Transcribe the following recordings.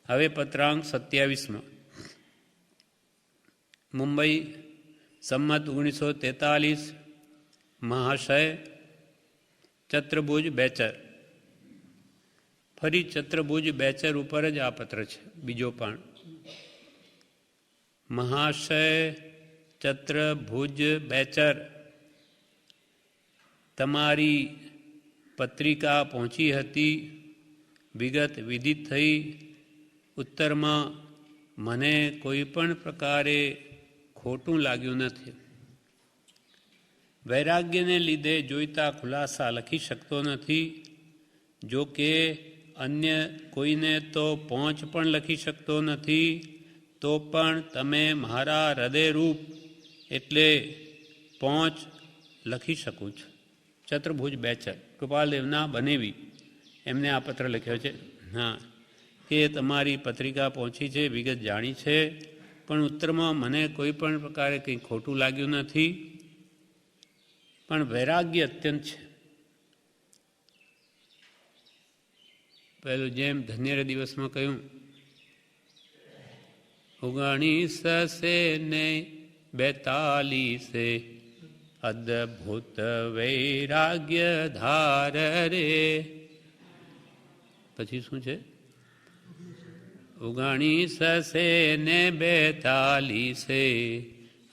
હવે પત્રાંક 27. મુંબઈ, સંમત 1943. મહાશય ચત્રભુજ બેચર. ફરી ચત્રભુજ બેચર ઉપર જ આ પત્ર છે, બીજો પણ. મહાશય ચત્રભુજ બેચર, તમારી પત્રિકા પહોંચી હતી, વિગત વિદિત થઈ. ઉત્તરમાં મને કોઈ પણ પ્રકારે ખોટું લાગ્યું નથી. વૈરાગ્યને લીધે જોઈતા ખુલાસા લખી શકતો નથી. જો કે અન્ય કોઈને તો પહોંચ પણ લખી શકતો નથી, તો પણ તમે મારા હૃદયરૂપ એટલે પહોંચ લખી શકું છું. ચતુર્ભુજ બેચર, કૃપાલદેવના બનેવી, એમને આ પત્ર લખ્યો છે. હા, કે તમારી પત્રિકા પહોંચી છે, વિગત જાણી છે, પણ ઉત્તરમાં મને કોઈ પણ પ્રકારે કંઈ ખોટું લાગ્યું નથી, પણ વૈરાગ્ય અત્યંત છે. પહેલું જેમ ધન્યરે દિવસમાં કહ્યું, 19 ને 42 અદ્ભુત વૈરાગ્ય ધાર રે. પછી શું છે? 19 ને 42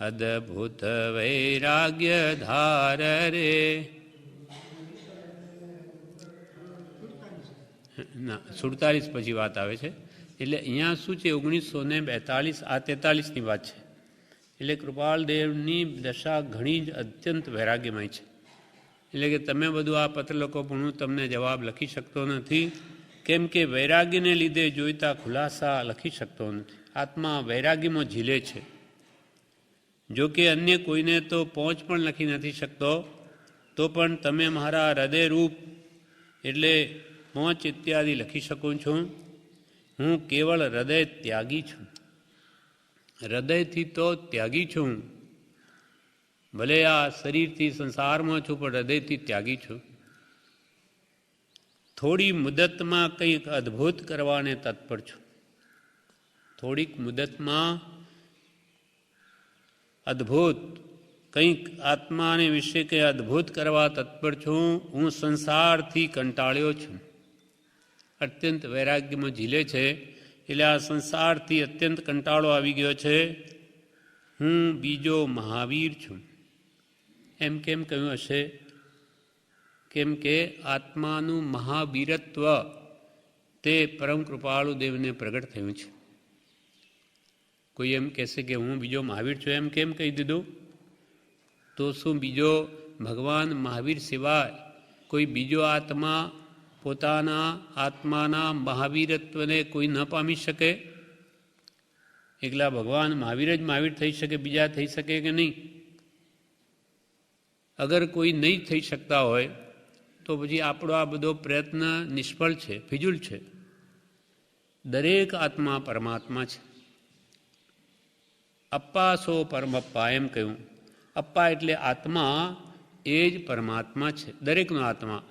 અદ્ભુત વૈરાગ્ય ધાર રે. ના, 47 પછી વાત આવે છે. એટલે અહીંયા શું છે? 1942, આ 43ની વાત છે. એટલે કૃપાલદેવની દશા ઘણી જ અત્યંત વૈરાગ્યમય છે. એટલે કે તમે બધું આ પત્ર લખો, પણ હું તમને જવાબ લખી શકતો નથી, કેમ કે વૈરાગ્યને લીધે જોઈતા ખુલાસા લખી શકતો નથી. આત્મા વૈરાગ્યમાં ઝીલે છે. જો કે અન્ય કોઈને તો પહોંચ પણ લખી નથી શકતો, તો પણ તમે મારા હૃદયરૂપ એટલે પહોંચ ઇત્યાદિ લખી શકું છું. હું કેવળ હૃદય ત્યાગી છું. હૃદયથી તો ત્યાગી છું. ભલે આ શરીરથી સંસારમાં છું, પણ હૃદયથી ત્યાગી છું. થોડી મુદતમાં કંઈક અદ્ભુત કરવાને તત્પર છું. થોડીક મુદતમાં અદ્ભુત કંઈક આત્માને વિશે કંઈ અદ્ભુત કરવા તત્પર છું. હું સંસારથી કંટાળ્યો છું. અત્યંત વૈરાગ્યમાં ઝીલે છે. એટલે આ સંસારથી અત્યંત કંટાળો આવી ગયો છે. હું બીજો મહાવીર છું. એમ કેમ કહ્યું હશે? કેમ કે આત્માનું મહાવીરત્વ તે પરમ કૃપાળુ દેવને પ્રગટ થયું છે. કોઈ એમ કહેશે કે હું બીજો મહાવીર છું, એમ કેમ કહી દીધું? તો શું બીજો ભગવાન મહાવીર સિવાય કોઈ બીજો આત્મા પોતાના આત્માના મહાવીરત્વને કોઈ ન પામી શકે? એકલા ભગવાન મહાવીર જ મહાવીર થઈ શકે, બીજા થઈ શકે કે નહીં? અગર કોઈ નહીં થઈ શકતા હોય તો પછી આપણો આ બધો પ્રયત્ન નિષ્ફળ છે, ફિજૂલ છે. દરેક આત્મા પરમાત્મા છે. અપ્પા સો પરમપ્પા એમ કહ્યું. અપ્પા એટલે આત્મા, એ જ પરમાત્મા છે, દરેકનો આત્મા.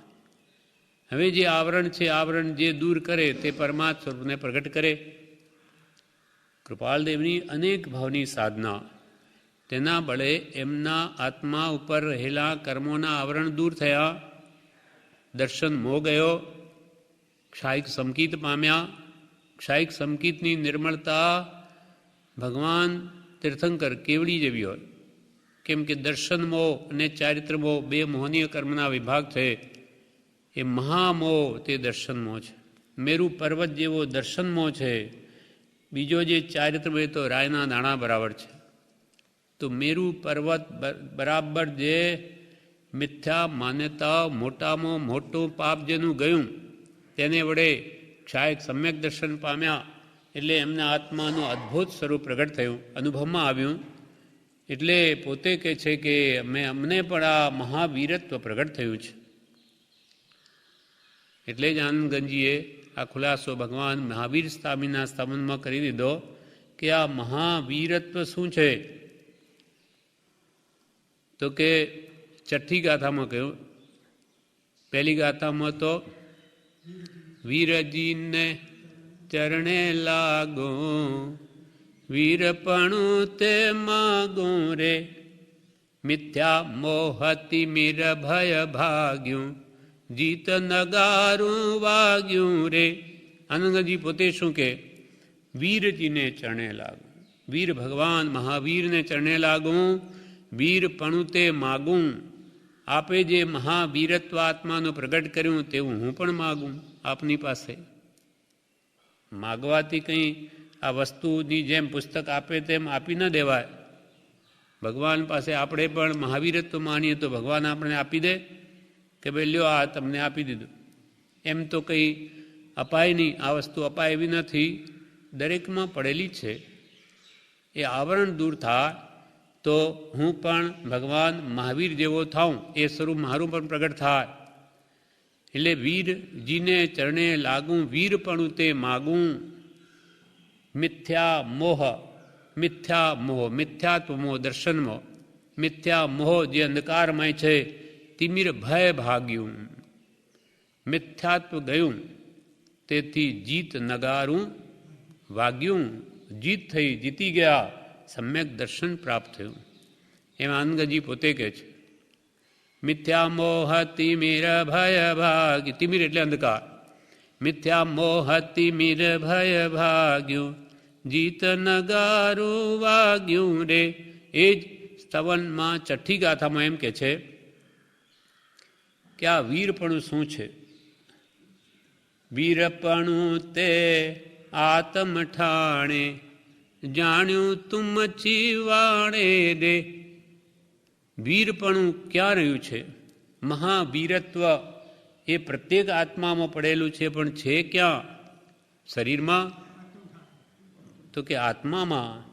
હવે જે આવરણ છે, આવરણ જે દૂર કરે તે પરમાત્મા સ્વરૂપને પ્રગટ કરે. કૃપાલદેવની અનેક ભાવની સાધના, તેના બળે એમના આત્મા ઉપર રહેલા કર્મોના આવરણ દૂર થયા. દર્શન મોહ ગયો. ક્ષાયિક સમકિત પામ્યા. ક્ષાયિક સમકિતની નિર્મળતા ભગવાન તીર્થંકર કેવડી જેવી હોય. કેમ કે દર્શન મોહ અને ચારિત્ર મોહ બે મોહનીય કર્મના વિભાગ છે. એ મહામોહ તે દર્શન મોહ છે. મેરુ પર્વત જેવો દર્શન મોહ છે. બીજો જે ચારિત્ર મોહ તો રાયના દાણા બરાબર છે. તો મેરુ પર્વત બરાબર જે મિથ્યા માન્યતા, મોટામાં મોટું પાપ જેનું ગયું, તેને વડે ક્ષાયક સમ્યક દર્શન પામ્યા. એટલે એમના આત્માનું અદ્ભુત સ્વરૂપ પ્રગટ થયું, અનુભવમાં આવ્યું. એટલે પોતે કહે છે કે અમને પણ આ મહાવીરત્વ પ્રગટ થયું છે. એટલે જ આનંદગંજીએ આ ખુલાસો ભગવાન મહાવીર સ્વામીના સંબંધમાં કરી દીધો કે આ મહાવીરત્વ શું છે? તો કે છઠ્ઠી ગાથામાં કહ્યું. પહેલી ગાથામાં તો વીરજીને ચરણે લાગું, વીરપણું તે માગું રે, મિથ્યા મોહતી મીર ભય ભાગ્યું, જીત નગારું વાગ્યું રે. આનંદજી પોતે શું કે, વીરજીને ચરણે લાગું, વીર ભગવાન મહાવીરને ચરણે લાગું, વીરપણું તે માગું. આપે જે મહાવીરત્વ આત્માનું પ્રગટ કર્યું તેવું હું પણ માગું આપની પાસે. માગવાથી કંઈ આ વસ્તુની જેમ પુસ્તક આપે તેમ આપી ન દેવાય. ભગવાન પાસે આપણે પણ મહાવીરત્વ માનીએ તો ભગવાન આપણને આપી દે કે ભાઈ લ્યો આ તમને આપી દીધું, એમ તો કંઈ અપાય નહીં. આ વસ્તુ અપાય એવી નથી, દરેકમાં પડેલી છે. એ આવરણ દૂર થાય તો હું પણ ભગવાન મહાવીર જેવો થાઉં, એ સ્વરૂપ મારું પણ પ્રગટ થાય. એટલે વીરજીને ચરણે લાગું, વીરપણું તે માગું. મિથ્યા મોહ, મિથ્યા મોહ, મિથ્યાત્વ મોહ, દર્શન મોહ, મિથ્યા મોહ જે અંધકારમય છે તિમિર ભય ભાગ્યું, મિથ્યાત્વ ગયું, તેથી જીત નગારું વાગ્યું. જીત થઈ, જીતી ગયા, સમ્યક દર્શન પ્રાપ્ત થયું. એમાં આનંદજી પોતે કહે છે, મિથ્યા મોહ તિમિર ભય ભાગ્યું, તિમિર એટલે અંધકાર, મિથ્યા મોહ તિમિર ભય ભાગ્યું, જીત નગારું વાગ્યું રે. એ જ સ્તવનમાં છઠ્ઠી ગાથામાં એમ કે છે કે આ વીરપણું શું છે. વીરપણું તે આત્મ ઠાણે, જાણ્યું તુમ ચીવાણે રે. વીરપણું ક્યાં રહ્યું છે? મહાવીરત્વ એ પ્રત્યેક આત્મામાં પડેલું છે, પણ છે ક્યાં? શરીરમાં? તો કે આત્મામાં.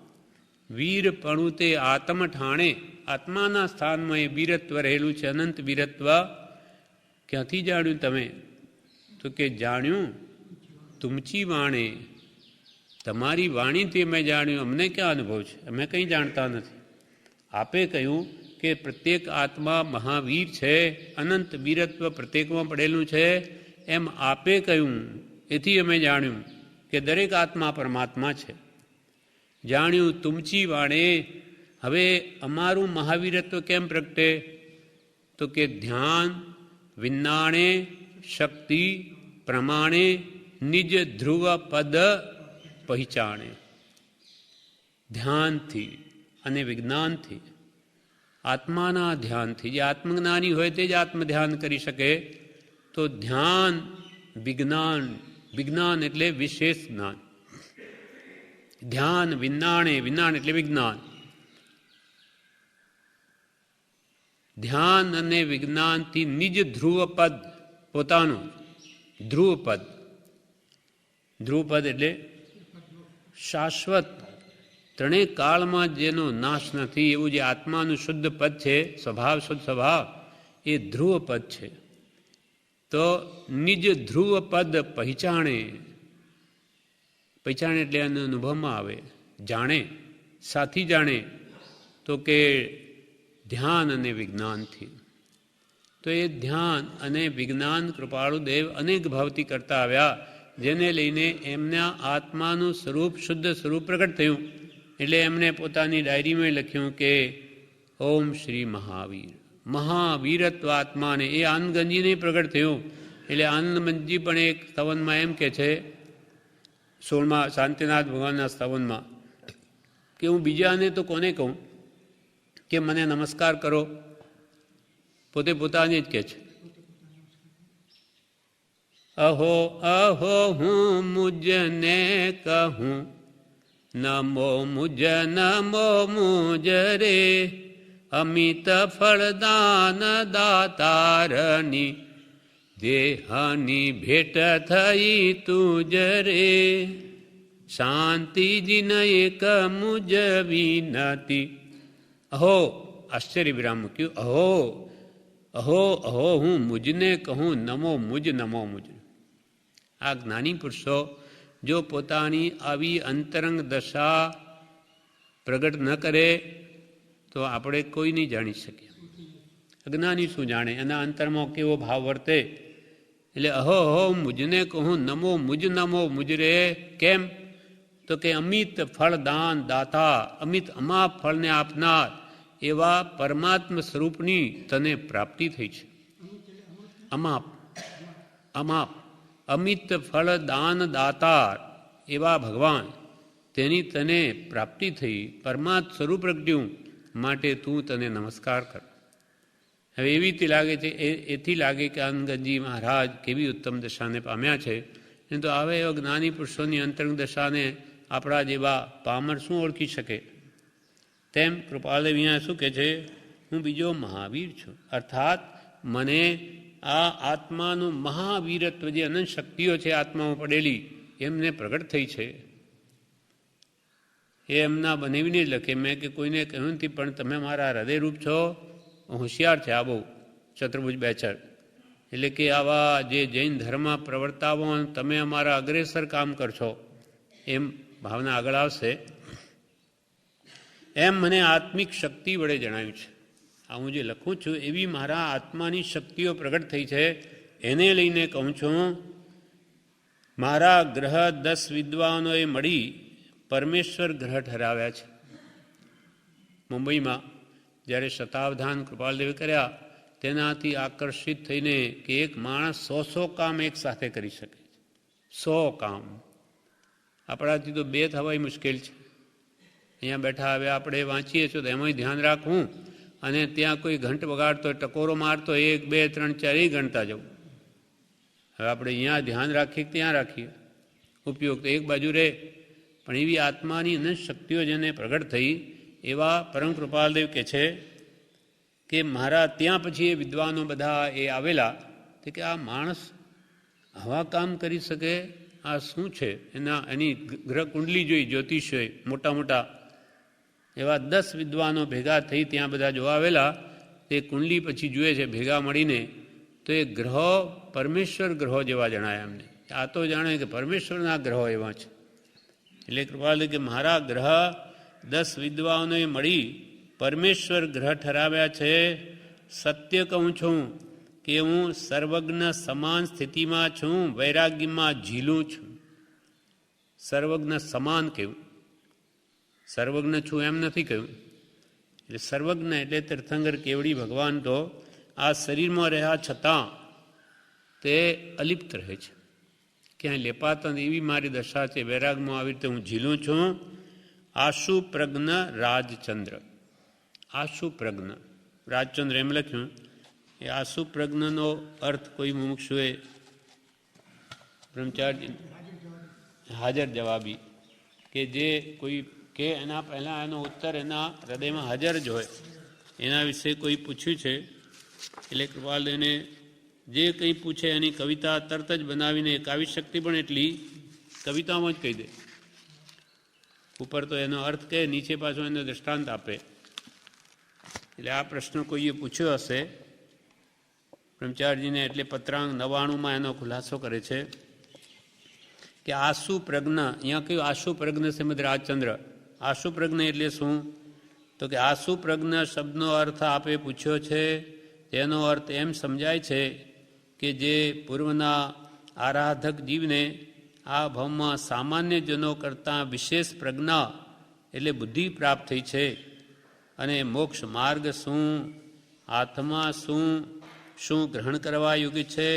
વીરપણું તે આત્મ ઠાણે, આત્માના સ્થાનમાં એ વીરત્વ રહેલું છે, અનંત વીરત્વ. ક્યાંથી જાણ્યું તમે? તો કે જાણ્યું તુમચી વાણે, તમારી વાણીથી મેં જાણ્યું. અમને ક્યાં અનુભવ છે? અમે કંઈ જાણતા નથી. આપે કહ્યું કે પ્રત્યેક આત્મા મહાવીર છે, અનંત વીરત્વ પ્રત્યેકમાં પડેલું છે, એમ આપે કહ્યું. એથી અમે જાણ્યું કે દરેક આત્મા પરમાત્મા છે. જાણ્યું તુમચી વાણે. હવે અમારું મહાવીરત્વ કેમ પ્રગટે? તો કે ધ્યાન વિજ્ઞાણે શક્તિ પ્રમાણે નિજ ધ્રુવ પદ પહેચાણે. ધ્યાનથી અને વિજ્ઞાનથી, આત્માના ધ્યાનથી. જે આત્મજ્ઞાની હોય તે જ આત્મધ્યાન કરી શકે. તો ધ્યાન વિજ્ઞાન, વિજ્ઞાન એટલે વિશેષ જ્ઞાન. ધ્યાન વિજ્ઞાણે, વિજ્ઞાન એટલે વિજ્ઞાન. ધ્યાન અને વિજ્ઞાનથી નિજ ધ્રુવપદ, પોતાનું ધ્રુવપદ. ધ્રુવપદ એટલે શાશ્વત, ત્રણેય કાળમાં જેનો નાશ નથી એવું જે આત્માનું શુદ્ધ પદ છે, સ્વભાવ શુદ્ધ સ્વભાવ, એ ધ્રુવપદ છે. તો નિજ ધ્રુવપદ પહેચાણે. પહેચાણે એટલે એને અનુભવમાં આવે, જાણે. સાથી જાણે તો કે ધ્યાન અને વિજ્ઞાનથી. તો એ ધ્યાન અને વિજ્ઞાન કૃપાળુદેવ અનેક ભાવથી કરતા આવ્યા, જેને લઈને એમના આત્માનું સ્વરૂપ, શુદ્ધ સ્વરૂપ પ્રગટ થયું. એટલે એમણે પોતાની ડાયરીમાં લખ્યું કે ઓમ શ્રી મહાવીર. મહાવીરત્વ આત્માને એ આનંદગંજીને પ્રગટ થયું. એટલે આનંદમંજી પણ એક સ્તવનમાં એમ કે છે, 16મા શાંતિનાથ ભગવાનના સ્તવનમાં, કે હું બીજાને તો કોને કહું કે મને નમસ્કાર કરો? પોતે પોતાને જ કહે છે, અહો અહો હું મુજને કહું, નમો મુજ નમો મુજ રે, અમિત ફળદાન દાતારની, દેહની ભેટ થઈ તુજ રે, શાંતિજીન એક મુજ વિનતી. અહો, આશ્ચર્ય વિરામ મૂક્યું. અહો અહો અહો હું મુજને કહું, નમો મુજ નમો મુજ. આ જ્ઞાની પુરુષો જો પોતાની આવી અંતરંગ દશા પ્રગટ ન કરે તો આપણે કોઈ નહીં જાણી શકીએ. અજ્ઞાની શું જાણે? એના અંતરમાં કેવો ભાવ વર્તે એટલે અહો હો મુજને કહું નમો મુજ રે. કેમ? તો કે અમિત ફળ દાન દાતા, અમિત અમાપ ફળને આપનાર એવા પરમાત્મ સ્વરૂપની તને પ્રાપ્તિ થઈ છે. અમાપ અમાપ અમિત ફળ દાન દાતાર એવા ભગવાન, તેની તને પ્રાપ્તિ થઈ, પરમાત્મ સ્વરૂપ પ્રગટ્યું, માટે તું તને નમસ્કાર કર. હવે એવી લાગે છે, એથી લાગે કે આનંદજી મહારાજ કેવી ઉત્તમ દશાને પામ્યા છે. નહીં તો આવે એવા જ્ઞાની પુરુષોની અંતરંગ દશાને આપણા જેવા પામર શું ઓળખી શકે? તેમ કૃપાલદેવ અહીંયા શું કહે છે? હું બીજો મહાવીર છું, અર્થાત મને આ આત્માનું મહાવીરત્વ, જે અનંત શક્તિઓ છે આત્મામાં પડેલી, એમને પ્રગટ થઈ છે. એ એમના બનેવીને જ લખે. મેં કે કોઈને કહ્યું નથી, પણ તમે મારા હૃદયરૂપ છો. હોશિયાર છે આ બહુ ચતુર્ભુજ બેચર. એટલે કે આવા જે જૈન ધર્મ પ્રવર્તાવો, તમે અમારા અગ્રેસર કામ કરશો, એમ ભાવના આગળ આવશે. એમ મને આત્મિક શક્તિ વડે જણાવ્યું છે. આ હું જે લખું છું એવી મારા આત્માની શક્તિઓ પ્રગટ થઈ છે. એને લઈને કહું છું, મારા ગ્રહ 10 વિદ્વાનોએ મળી પરમેશ્વર ગ્રહ ઠરાવ્યા છે. મુંબઈમાં જ્યારે શતાવધાન કૃપાલદેવે કર્યા, તેનાથી આકર્ષિત થઈને કે એક માણસ 100 કામ એક સાથે કરી શકે છે. 100 કામ. આપણાથી તો 2 થવાય મુશ્કેલ છે. અહીંયા બેઠા હવે આપણે વાંચીએ છીએ તો એમાંય ધ્યાન રાખવું, અને ત્યાં કોઈ ઘંટ વગાડતો, ટકોરો મારતો, 1 2 3 4 એ ગણતા જવું. હવે આપણે અહીંયા ધ્યાન રાખીએ ત્યાં રાખીએ, ઉપયોગ તો એક બાજુ રહે. પણ એવી આત્માની અનંત શક્તિઓ જેને પ્રગટ થઈ, એવા પરમ કૃપાલદેવ કહે છે કે મારા ત્યાં પછી એ વિદ્વાનો બધા એ આવેલા, તે કે આ માણસ આવા કામ કરી શકે, આ શું છે? એની ગ્રહ કુંડલી જોઈ, જ્યોતિષોએ મોટા મોટા એવા 10 વિદ્વાનો ભેગા થઈ ત્યાં બધા જોવા આવેલા. તે કુંડલી પછી જુએ છે ભેગા મળીને, તો એ ગ્રહો પરમેશ્વર ગ્રહો જેવા જણાય એમને. આ તો જાણે કે પરમેશ્વરના ગ્રહો એવા છે. એટલે કૃપાલદેવ કે મારા ગ્રહ 10 વિદ્વાનોએ મળી પરમેશ્વર ગ્રહ ઠરાવ્યા છે. સત્ય કહું છું કે હું સર્વજ્ઞ સમાન સ્થિતિમાં છું, વૈરાગ્યમાં ઝીલું છું. સર્વજ્ઞ સમાન કહ્યું, સર્વજ્ઞ છું એમ નથી કહ્યું. એટલે સર્વજ્ઞ એટલે તીર્થંકર કેવડી ભગવાન તો આ શરીરમાં રહ્યા છતાં તે અલિપ્ત રહે છે, ક્યાંય લેપાતા. એવી મારી દશા છે. વૈરાગમાં આવી રીતે હું ઝીલું છું. આશુ પ્રજ્ઞ રાજચંદ્ર. આશુ પ્રજ્ઞ રાજચંદ્ર એમ લખ્યું. એ આશુ પ્રજ્ઞનો અર્થ કોઈ મુમુક્ષુએ બ્રહ્મચારી હાજર જવાબી, કે જે કોઈ કે એના પહેલાં એનો ઉત્તર એના હૃદયમાં હાજર જ હોય, એના વિશે કોઈ પૂછ્યું છે. એટલે કૃપાલદેવને જે કંઈ પૂછે એની કવિતા તરત જ બનાવીને, કાવ્ય શક્તિ પણ એટલી કવિતામાં જ કહી દે. ઉપર તો એનો અર્થ કહે, નીચે પાછો એનો દૃષ્ટાંત આપે. એટલે આ પ્રશ્ન કોઈએ પૂછ્યો હશે બ્રહ્મચારીજીને, એટલે પત્રાંગ 99 એનો ખુલાસો કરે છે કે આશુ પ્રજ્ઞ. અહીંયા કયું આશુ પ્રજ્ઞ શ્રીમદ રાજચંદ્ર. આશુ પ્રજ્ઞ એટલે શું? તો કે આશુ પ્રજ્ઞ શબ્દનો અર્થ આપે પૂછ્યો છે. તેનો અર્થ એમ સમજાય છે કે જે પૂર્વના આરાધક જીવને આ ભાવમાં સામાન્ય જનો કરતાં વિશેષ પ્રજ્ઞા એટલે બુદ્ધિ પ્રાપ્ત થઈ છે, અને મોક્ષ માર્ગ શું, આત્મા શું ગ્રહણ કરવા યોગ્ય છે,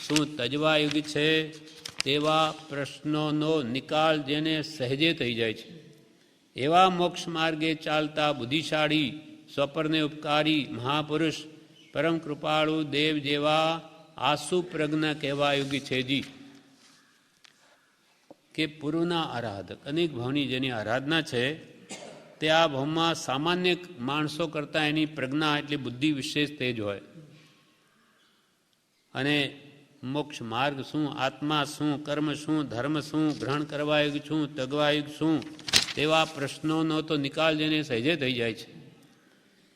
શું તજવા યોગ્ય છે, તેવા પ્રશ્નોનો નિકાલ જેને સહેજે થઈ જાય છે, એવા મોક્ષ માર્ગે ચાલતા બુદ્ધિશાળી, સ્વપરને ઉપકારી મહાપુરુષ, પરમ કૃપાળુ દેવ જેવા આશુ પ્રજ્ઞ કહેવા યોગ્ય છે. જી કે પૂર્વના આરાધક, અનેક ભાવની જેની આરાધના છે, તે આ ભાવમાં સામાન્ય માણસો કરતાં એની પ્રજ્ઞા એટલે બુદ્ધિ વિશેષ તેજ હોય. અને મોક્ષ માર્ગ શું, આત્મા શું, કર્મ શું, ધર્મ શું, ગ્રહણ કરવા યોગ્ય શું, તગવા યોગ્ય શું, તેવા પ્રશ્નોનો તો નિકાલ જેને સહેજે થઈ જાય છે.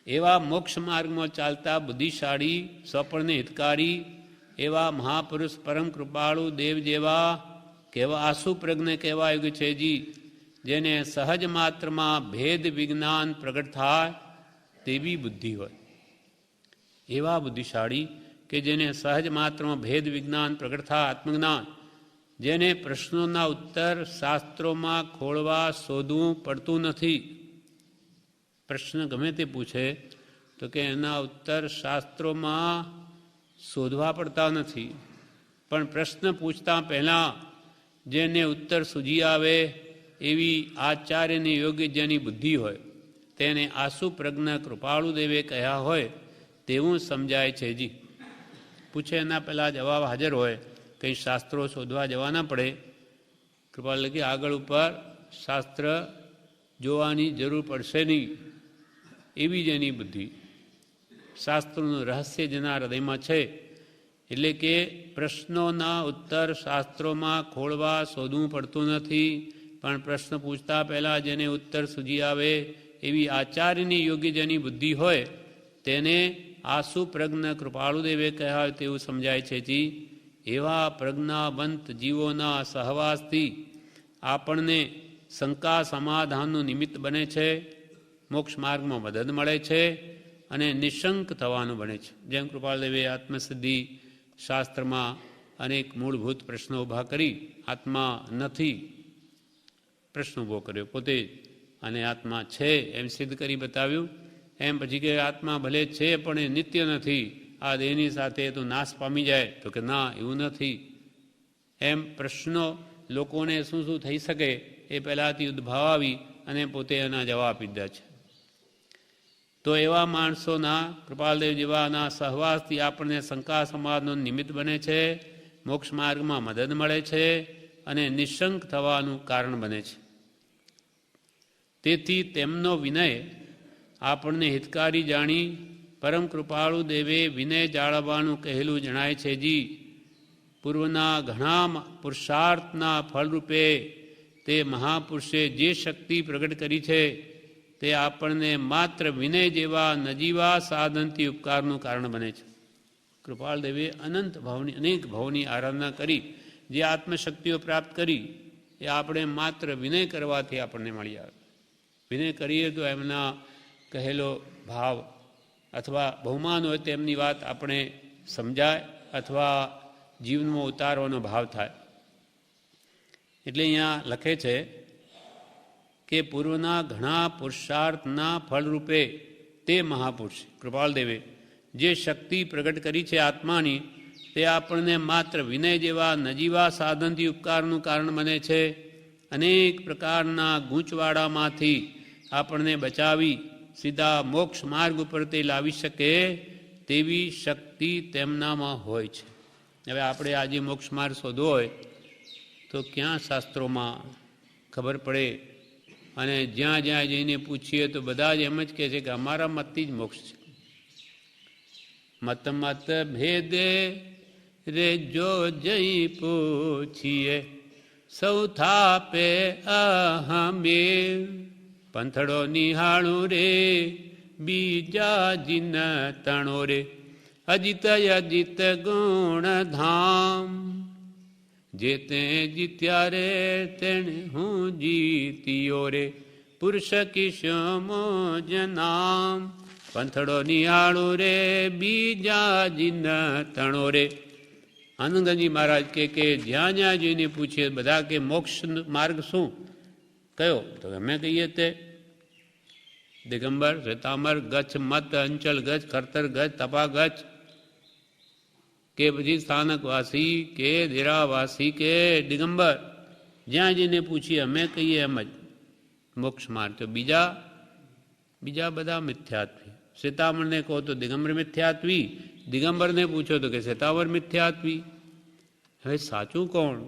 એવા મોક્ષ માર્ગમાં ચાલતા બુદ્ધિશાળી, સ્વપરને હિતકારી એવા મહાપુરુષ, પરમ કૃપાળુ દેવ જેવા કેવા આશુ પ્રજ્ઞ કહેવા યોગ્ય છે. જી જેને સહજ માત્રમાં ભેદ વિજ્ઞાન પ્રગટ થાય તેવી બુદ્ધિ હોય, એવા બુદ્ધિશાળી કે જેને સહજ માત્રમાં ભેદ વિજ્ઞાન પ્રગટ થાય આત્મજ્ઞાન, જેને પ્રશ્નોના ઉત્તર શાસ્ત્રોમાં ખોળવા શોધવું પડતું નથી. પ્રશ્ન ગમે તે પૂછે તો કે એના ઉત્તર શાસ્ત્રોમાં શોધવા પડતા નથી, પણ પ્રશ્ન પૂછતા પહેલાં જેને ઉત્તર સૂજી આવે એવી આચાર્યની યોગ્ય જેની બુદ્ધિ હોય તેને આસુ પ્રજ્ઞ કૃપાળુ દેવે કહ્યા હોય તેવું સમજાય છે. જી પૂછે એના પહેલાં જવાબ હાજર હોય, કંઈ શાસ્ત્રો શોધવા જવા ના પડે. કૃપાળ લખી આગળ ઉપર શાસ્ત્ર જોવાની જરૂર પડશે નહીં એવી જ એની બુદ્ધિ. શાસ્ત્રોનું રહસ્ય જેના હૃદયમાં છે, એટલે કે પ્રશ્નોના ઉત્તર શાસ્ત્રોમાં ખોળવા શોધવું પડતું નથી, પણ પ્રશ્ન પૂછતા પહેલાં જેને ઉત્તર સૂજી આવે એવી આચાર્યની યોગ્ય જેની બુદ્ધિ હોય તેને આસુ પ્રજ્ઞ કૃપાળુદેવે કહ્યા હોય તેવું સમજાય છે. જી એવા પ્રજ્ઞાવંત જીવોના સહવાસથી આપણને શંકા સમાધાનનું નિમિત્ત બને છે, મોક્ષ માર્ગમાં મદદ મળે છે અને નિશંક થવાનું બને છે. જેમ કૃપાળદેવે આત્મસિદ્ધિ શાસ્ત્રમાં અનેક મૂળભૂત પ્રશ્નો ઊભા કરી આત્મા નથી પ્રશ્ન ઊભો કર્યો પોતે જ, અને આત્મા છે એમ સિદ્ધ કરી બતાવ્યું. એમ પછી કે આત્મા ભલે છે પણ એ નિત્ય નથી, આ દેહની સાથે તો નાશ પામી જાય, તો કે ના એવું નથી. એમ પ્રશ્નો લોકોને શું શું થઈ શકે એ પહેલાંથી ઉદ્ભવાવી અને પોતે એના જવાબ આપી દીધા છે. તો એવા માણસોના કૃપાલદેવ જેવાના સહવાસથી આપણને શંકા સમાધાનનું નિમિત્ત બને છે, મોક્ષ માર્ગમાં મદદ મળે છે અને નિશંક થવાનું કારણ બને છે. તેથી તેમનો વિનય આપણને હિતકારી જાણી પરમ કૃપાળુ દેવે વિનય જાળવવાનું કહેલું જણાય છે. જી પૂર્વના ઘણા પુરુષાર્થના ફળરૂપે તે મહાપુરુષે જે શક્તિ પ્રગટ કરી છે તે આપણને માત્ર વિનય જેવા નજીવા સાધનથી ઉપકારનું કારણ બને છે. કૃપાળદેવે અનંત ભાવની અનેક ભાવની આરાધના કરી જે આત્મશક્તિઓ પ્રાપ્ત કરી એ આપણે માત્ર વિનય કરવાથી આપણને મળી આવે. વિનય કરીએ તો એમના કહેલો ભાવ અથવા બહુમાન હોય તેમની વાત આપણે સમજાય અથવા જીવનમાં ઉતારવાનો ભાવ થાય. એટલે અહીંયા લખે છે કે પૂર્વના ઘણા પુરુષાર્થના ફળરૂપે તે મહાપુરુષ કૃપાળદેવે જે શક્તિ પ્રગટ કરી છે આત્માની તે આપણને માત્ર વિનય જેવા નજીવા સાધનથી ઉપકારનું કારણ બને છે. અનેક પ્રકારના ગૂંચવાડામાંથી આપણને બચાવી સીધા મોક્ષ માર્ગ ઉપર તે લાવી શકે તેવી શક્તિ તેમનામાં હોય છે. હવે આપણે આજે મોક્ષ માર્ગ શોધવો હોય તો ક્યાં શાસ્ત્રોમાં ખબર પડે, અને જ્યાં જ્યાં જઈને પૂછીએ તો બધા જ એમ જ કહે છે કે અમારા મતથી જ મોક્ષ છે. મત મત ભેદે રે જો જઈ પૂછીએ સૌ થાપે અહમે, પંથડો નિહાળું રે બીજા જીન તણો રે, અજિત અજિત ગુણ ધામ, જે તે જીત્યા રે તેને હું જીત્યો રે, પુરુષ કિશમો જનામ, પંથડો નિહાળું રે બીજા જીન તણો રે. આનંદજી મહારાજ કે જ્યાં જ્યાં જઈને પૂછીએ બધા કે મોક્ષ માર્ગ શું કયો, તો અમે કહીએ તે દિગંબર શ્વેતાંબર ગચ્છ મત અંચલ ગચ્છ ખરતર ગચ્છ તપા ગચ્છ, કે પછી સ્થાનકવાસી કે દેરાવાસી કે દિગંબર, જ્યાં જઈને પૂછીએ અમે કહીએ એમ જ મોક્ષ માર્ગ. તો બીજા બધા મિથ્યાત્વી. શ્વેતાંબરને કહો તો દિગંબર મિથ્યાત્વી, દિગંબરને પૂછો તો કે શ્વેતાંબર મિથ્યાત્વી. હવે સાચું કોણ?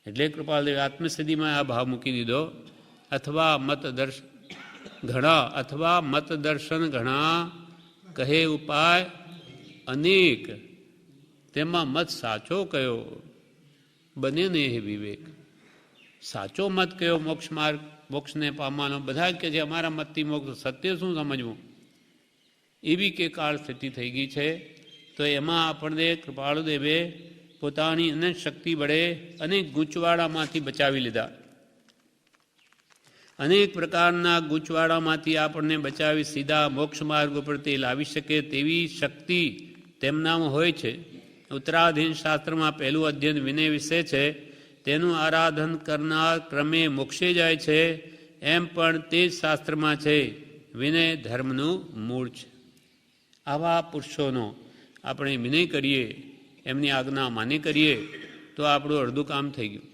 એટલે કૃપાલદેવે આત્મસિદ્ધિમાં આ ભાવ મૂકી દીધો. અથવા મતદર્શન ઘણા કહે ઉપાય અનેક, તેમાં મત સાચો કયો બને ને એ વિવેક. સાચો મત કયો મોક્ષ માર્ગ મોક્ષને પામવાનો? બધા કહે છે અમારા મતથી મોક્ષ, સત્ય શું સમજવું? એવી કે કાળ સ્થિતિ થઈ ગઈ છે. તો એમાં આપણને કૃપાળુદેવે પોતાની અનંત શક્તિ વડે અનેક ગૂંચવાડામાંથી બચાવી લીધા. અનેક પ્રકારના ગૂંચવાડામાંથી આપણને બચાવી સીધા મોક્ષ માર્ગ ઉપર તે લાવી શકે તેવી શક્તિ તેમનામાં હોય છે. ઉત્તરાધીન શાસ્ત્રમાં પહેલું અધ્યયન વિનય વિશે છે. તેનું આરાધન કરનાર ક્રમે મોક્ષે જાય છે, એમ પણ તે જ શાસ્ત્રમાં છે. વિનય ધર્મનું મૂળ છે. આવા પુરુષોનો આપણે વિનય કરીએ, એમની આજ્ઞા માન્ય કરીએ તો આપણું અડધું કામ થઈ ગયું.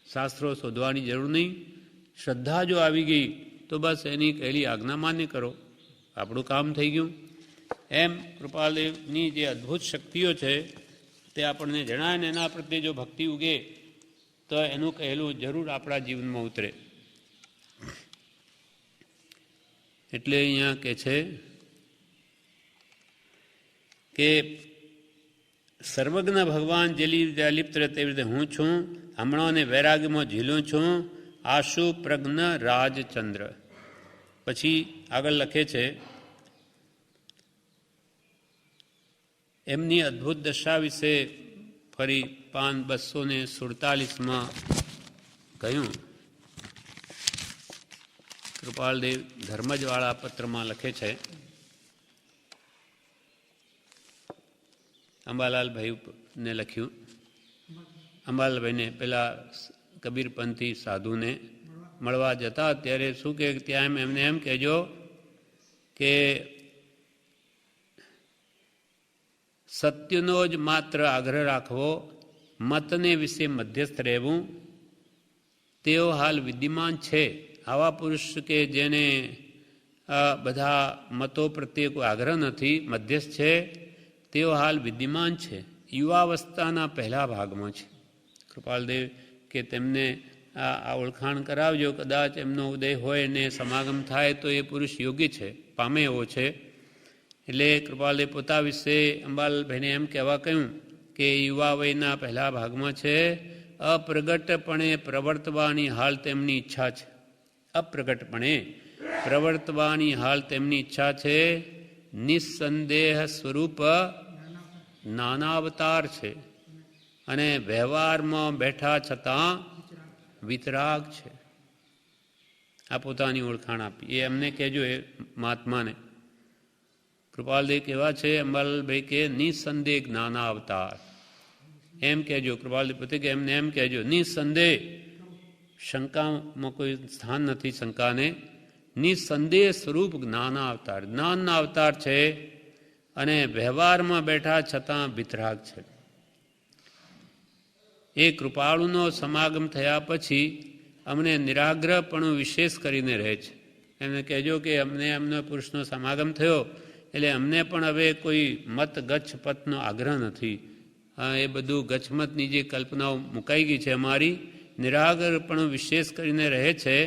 શાસ્ત્રો શોધવાની જરૂર નહીં. શ્રદ્ધા જો આવી ગઈ તો બસ એની કહેલી આજ્ઞા માન્ય કરો, આપણું કામ થઈ ગયું. એમ કૃપાલદેવની જે અદ્ભુત શક્તિઓ છે તે આપણને જણાય ને એના પ્રત્યે જો ભક્તિ ઉગે તો એનું કહેલું જરૂર આપણા જીવનમાં ઉતરે. એટલે અહીંયા કહે છે કે સર્વજ્ઞ ભગવાન જેલી રીતે અલિપ્ત રહે તેવી રીતે હું છું, હમણાં અને વૈરાગ્યમાં ઝીલું છું, આશુ પ્રજ્ઞ રાજચંદ્ર. પછી આગળ લખે છે એમની અદ્ભુત દશા વિશે ફરી પાન 247 કહ્યું. કૃપાલદેવ ધર્મજવાળા પત્રમાં લખે છે, અંબાલાલભાઈને લખ્યું. અંબાલાલભાઈને પેલા કબીરપંથી સાધુને મળવા જતા ત્યારે શું કે ત્યાં એમને એમ કહેજો કે સત્યનો જ માત્ર આગ્રહ રાખવો, મતને વિશે મધ્યસ્થ રહેવું. તેઓ હાલ વિદ્યમાન છે. આવા પુરુષ કે જેને બધા મતો પ્રત્યે કોઈ આગ્રહ નથી, મધ્યસ્થ છે, તેઓ હાલ વિદ્યમાન છે. યુવાવસ્થાના પહેલા ભાગમાં છે. કૃપાલદેવ કે તેમને આ ઓળખાણ કરાવજો. કદાચ એમનો ઉદય હોય ને સમાગમ થાય તો એ પુરુષ યોગ્ય છે, પામે એવો છે. એટલે કૃપાલદેવ પોતા વિશે અંબાલાલભાઈને એમ કહેવા કહ્યું કે યુવા વયના પહેલા ભાગમાં છે. અપ્રગટપણે પ્રવર્તવાની હાલ તેમની ઈચ્છા છે. અપ્રગટપણે પ્રવર્તવાની હાલ તેમની ઈચ્છા છે. નિસ્સંદેહ સ્વરૂપ નાનાવતાર છે અને વ્યવહારમાં બેઠા છતાં વિતરાગ છે. આ પોતાની ઓળખાણ આપી. એ એમને કહેજો, એ મહાત્માને. કૃપાલદેવ કેવા છે અંબાલાલભાઈ કે નિસંદેહ જ્ઞાના અવતાર એમ કહેજો. કૃપાલદેવ પોતે કે એમને એમ કહેજો નિસંદેહ, શંકામાં કોઈ સ્થાન નથી શંકાને. નિસંદેહ સ્વરૂપ જ્ઞાના અવતાર, જ્ઞાનના અવતાર છે અને વ્યવહારમાં બેઠા છતાં વિતરાગ છે. એ કૃપાળુનો સમાગમ થયા પછી અમને નિરાગ્રહપણું વિશેષ કરીને રહે છે. એમને કહેજો કે અમને એમનો પુરુષનો સમાગમ થયો એટલે અમને પણ હવે કોઈ મત ગચ્છ પથનો આગ્રહ નથી. એ બધું ગચ્છમતની જે કલ્પનાઓ મુકાઈ ગઈ છે અમારી, નિરાગ્રહપણું વિશેષ કરીને રહે છે.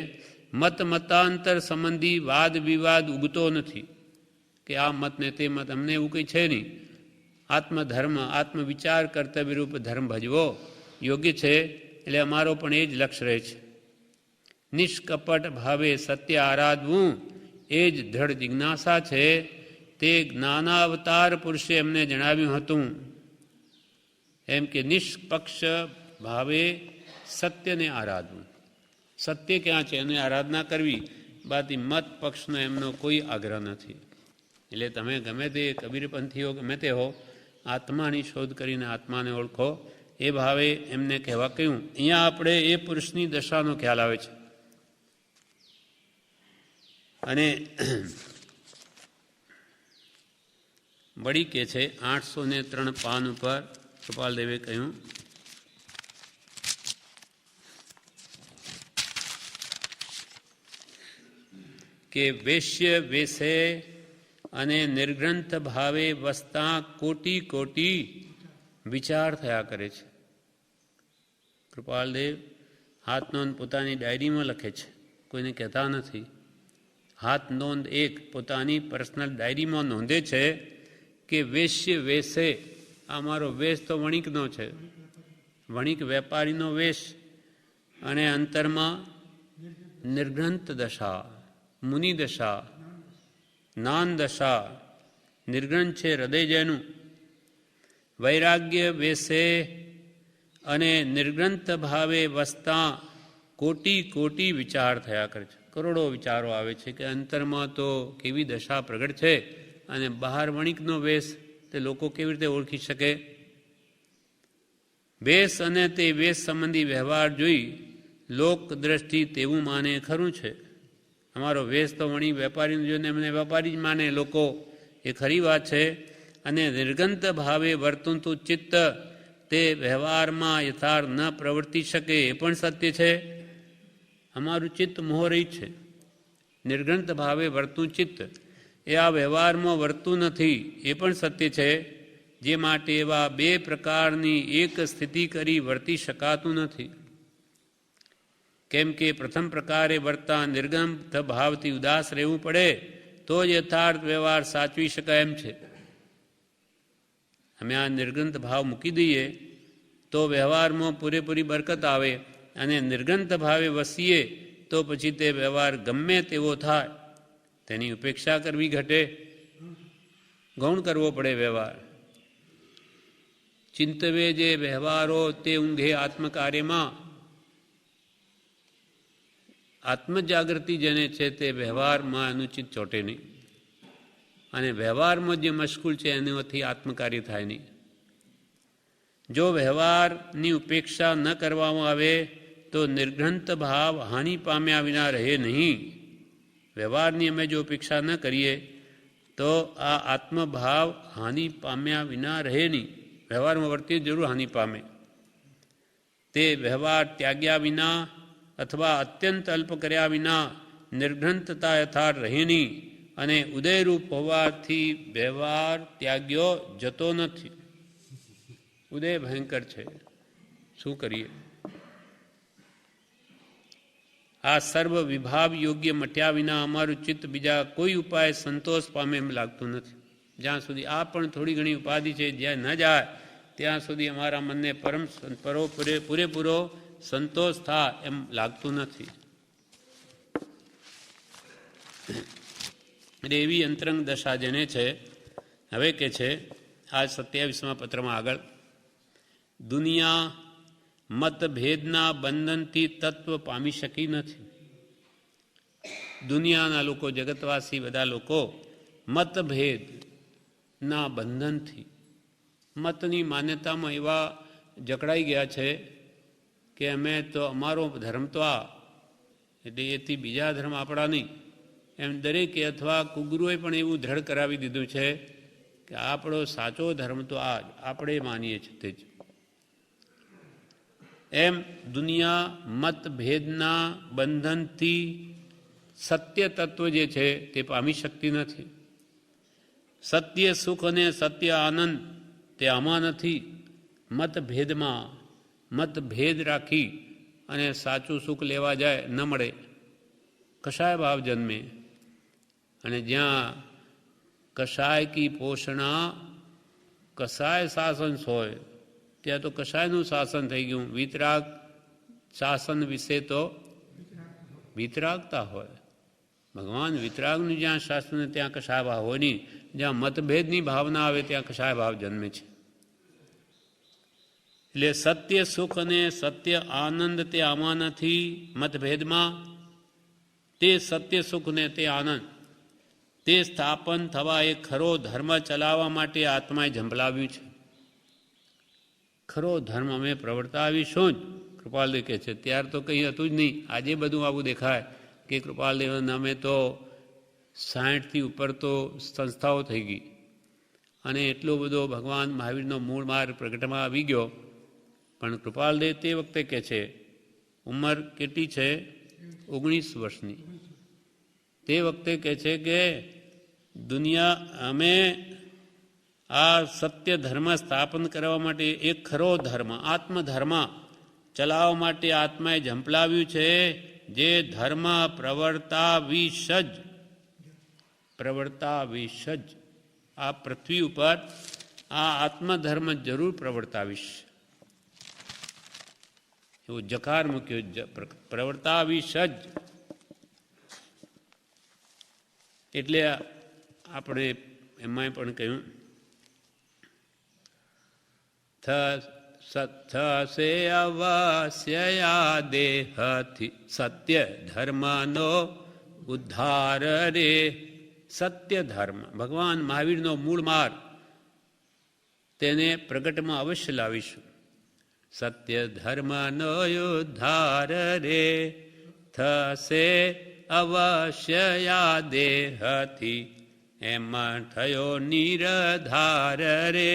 મત મતાંતર સંબંધી વાદ વિવાદ ઉગતો નથી કે આ મત ને તે મત, અમને એવું કંઈ છે નહીં. આત્મધર્મ, આત્મવિચાર કર્તવ્યરૂપ ધર્મ ભજવો યોગ્ય છે. એટલે અમારો પણ એ જ લક્ષ્ય રહે છે. નિષ્કપટ ભાવે સત્ય આરાધવું એ જ દ્રઢ જિજ્ઞાસા છે. તે જ્ઞાનાવતાર પુરુષે એમને જણાવ્યું હતું એમ કે નિષ્પક્ષ ભાવે સત્યને આરાધવું. સત્ય ક્યાં છે એની આરાધના કરવી, બાકી મત પક્ષનો એમનો કોઈ આગ્રહ નથી. એટલે તમે ગમે તે કબીરપંથીઓ ગમે તે હો, આત્માની શોધ કરીને આત્માને ઓળખો, એ ભાવે એમને કહેવા કહ્યું. અહીંયા આપણે એ પુરુષની દશાનો ખ્યાલ આવે છે. અને વળી કે છે 803 પાન ઉપર કૃપાલદેવે કહ્યું કે વેશ્ય વેશે અને નિર્ગ્રંથ ભાવે વસતા કોટી કોટી વિચાર થયા કરે છે. કૃપાલદેવ હાથ નોંધ પોતાની ડાયરીમાં લખે છે, કોઈને કહેતા નથી. હાથ નોંધ એક પોતાની પર્સનલ ડાયરીમાં નોંધે છે કે વેશ્ય વેશે, આ મારો વેશ તો વણિકનો છે, વણિક વેપારીનો વેશ, અને અંતરમાં નિર્ગ્રંથ દશા, મુનિ દશા, જ્ઞાન દશા, નિર્ગ્રંથ છે હૃદય જેનું. વૈરાગ્ય વેશે અને નિર્ગ્રંથ ભાવે વસતા કોટી કોટી વિચાર થયા કરે છે. કરોડો વિચારો આવે છે કે અંતરમાં તો કેવી દશા પ્રગટ છે અને બહાર વણિકનો વેશ, તે લોકો કેવી રીતે ઓળખી શકે? વેશ અને તે વેશ સંબંધી વ્યવહાર જોઈ લોક દ્રષ્ટિ તેવું માને ખરું છે. અમારો વેશ તો વણી વેપારીને જોઈને એમને વેપારી જ માને લોકો, એ ખરી વાત છે. અને નિર્ગંત ભાવે વર્તતું ચિત્ત તે વ્યવહારમાં યથાર્થ ન પ્રવર્તી શકે એ પણ સત્ય છે. અમારું ચિત્ત મોહરહિત છે. નિર્ગંત ભાવે વર્તું ચિત્ત એ આ વ્યવહારમાં વર્તું નથી એ પણ સત્ય છે. જે માટે એવા બે પ્રકારની એક સ્થિતિ કરી વર્તી શકાતું નથી. કેમ કે પ્રથમ પ્રકારે વર્તા નિર્ગંત ભાવથી ઉદાસ રહેવું પડે તો જ યથાર્થ વ્યવહાર સાચવી શકાય એમ છે. અમે આ નિર્ગંત ભાવ મૂકી દઈએ તો વ્યવહારમાં પૂરેપૂરી બરકત આવે, અને નિર્ગંત ભાવે વસીએ તો પછી તે વ્યવહાર ગમે તેવો થાય તેની ઉપેક્ષા કરવી ઘટે, ગૌણ કરવો પડે વ્યવહાર. ચિંતવે જે વ્યવહારો તે ઊંઘે આત્મકાર્યમાં. આત્મજાગૃતિ જેને છે તે વ્યવહારમાં અનુચિત ચોટે નહીં, અને વ્યવહારમાં જે મશગુલ છે એનાથી આત્મકાર્ય થાય નહીં. જો વ્યવહારની ઉપેક્ષા ન કરવામાં આવે તો નિર્ઘંત ભાવ હાનિ પામ્યા વિના રહે નહીં. વ્યવહારની અમે જો ઉપેક્ષા ન કરીએ તો આ આત્મભાવ હાનિ પામ્યા વિના રહે નહીં. વ્યવહારમાં વર્તીએ જરૂર હાનિ પામે. તે વ્યવહાર ત્યાગ્યા વિના અથવા અત્યંત અલ્પ કર્યા વિના નિર્ઘંતતા યથાર્થ રહે નહીં, અને ઉદયરૂપ હોવાથી વ્યવહાર ત્યાગ્યો જતો નથી. ઉદય ભયંકર છે, શું કરીએ? આ સર્વ વિભાવ યોગ્ય મટ્યા વિના અમારું ચિત્ત બીજા કોઈ ઉપાય સંતોષ પામે એમ લાગતું નથી. જ્યાં સુધી આ પણ થોડી ઘણી ઉપાધિ છે જ્યાં ન જાય ત્યાં સુધી અમારા મનને પૂરેપૂરો સંતોષ થાય એમ લાગતું નથી. એટલે એવી અંતરંગ દશા જેને છે. હવે કે છે આ 27મા પત્રમાં આગળ, દુનિયા મતભેદના બંધનથી તત્વ પામી શકી નથી. દુનિયાના લોકો, જગતવાસી બધા લોકો મતભેદના બંધનથી, મતની માન્યતામાં એવા જકડાઈ ગયા છે કે અમે તો અમારો ધર્મ તો આ, એટલે એથી બીજા ધર્મ આપણા નહીં એમ દરેકે અથવા કુગુરુએ પણ એવું દ્રઢ કરાવી દીધું છે કે આપણો સાચો ધર્મ તો આ જ, આપણે માનીએ છીએ તે જ. એમ દુનિયા મતભેદના બંધનથી સત્ય તત્વ જે છે તે પામી શકતી નથી. સત્ય સુખ અને સત્ય આનંદ તે આમાં નથી. મતભેદમાં મતભેદ રાખી અને સાચું સુખ લેવા જાય ન મળે, કશાય ભાવ જન્મે. અને જ્યાં કશાય કી પોષણા કશાય શાસન હોય ત્યાં તો કશાયનું શાસન થઈ ગયું. વિતરાગ શાસન વિશે તો વિતરાગતા હોય. ભગવાન વિતરાગનું જ્યાં શાસન ત્યાં કશાય ભાવ હોય નહીં. જ્યાં મતભેદની ભાવના આવે ત્યાં કશાય ભાવ જન્મે છે. એટલે સત્ય સુખ અને સત્ય આનંદ તે આમાં નથી. મતભેદમાં તે સત્ય સુખ ને તે આનંદ તે સ્થાપન થવા એ ખરો ધર્મ ચલાવવા માટે આત્માએ ઝંપલાવ્યું છે. ખરો ધર્મ અમે પ્રવર્તાવીશું જ. કૃપાલદેવ કહે છે ત્યાર તો કંઈ હતું જ નહીં. આજે બધું આવું દેખાય કે કૃપાલદેવના અમે તો 60થી ઉપર તો સંસ્થાઓ થઈ ગઈ, અને એટલો બધો ભગવાન મહાવીરનો મૂળ માર્ગ પ્રગટમાં આવી ગયો. પણ કૃપાલદેવ તે વખતે કહે છે, ઉંમર કેટલી છે? 19 વર્ષની. તે વખતે કહે છે કે દુનિયા અમે આ સત્ય ધર્મ સ્થાપન કરવા માટે એક ખરો ધર્મ આત્મધર્મ ચલાવવા માટે આત્માએ ઝંપલાવ્યું છે. જે ધર્મ પ્રવર્તાવીશ આ પૃથ્વી ઉપર આ આત્મધર્મ જરૂર પ્રવર્તાવીશ. એવું જકાર મૂક્યો, પ્રવર્તાવીશ જ. એટલે આપણે એમાંય પણ કહ્યું થશે અવશ્ય દેહથી સત્ય ધર્મનો ઉદ્ધાર રે. સત્ય ધર્મ ભગવાન મહાવીરનો મૂળ માર્ગ તેને પ્રગટમાં અવશ્ય લાવીશું. સત્ય ધર્મનો ઉદ્ધાર રે થશે અવશ્ય આ દેહથી, એમાં થયો નિરધાર રે.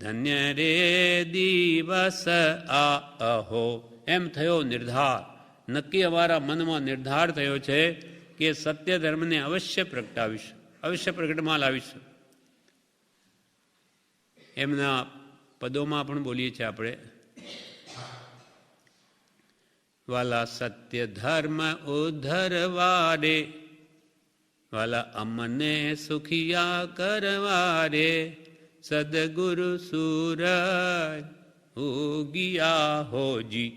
ધન્ય રે દિવસ આ અહો, એમ થયો નિર્ધાર. નક્કી અમારા મનમાં નિર્ધાર થયો છે કે સત્ય ધર્મને અવશ્ય પ્રગટાવીશું, અવશ્ય પ્રગટમાં લાવીશું. એમના પદોમાં પણ બોલીએ છીએ આપણે, વાલા સત્ય ધર્મ ઉદ્ધરવા રે, વાલા અમને સુખિયા કરવા રે. સદગુરુ સૂરજ ઉગિયા હોજી,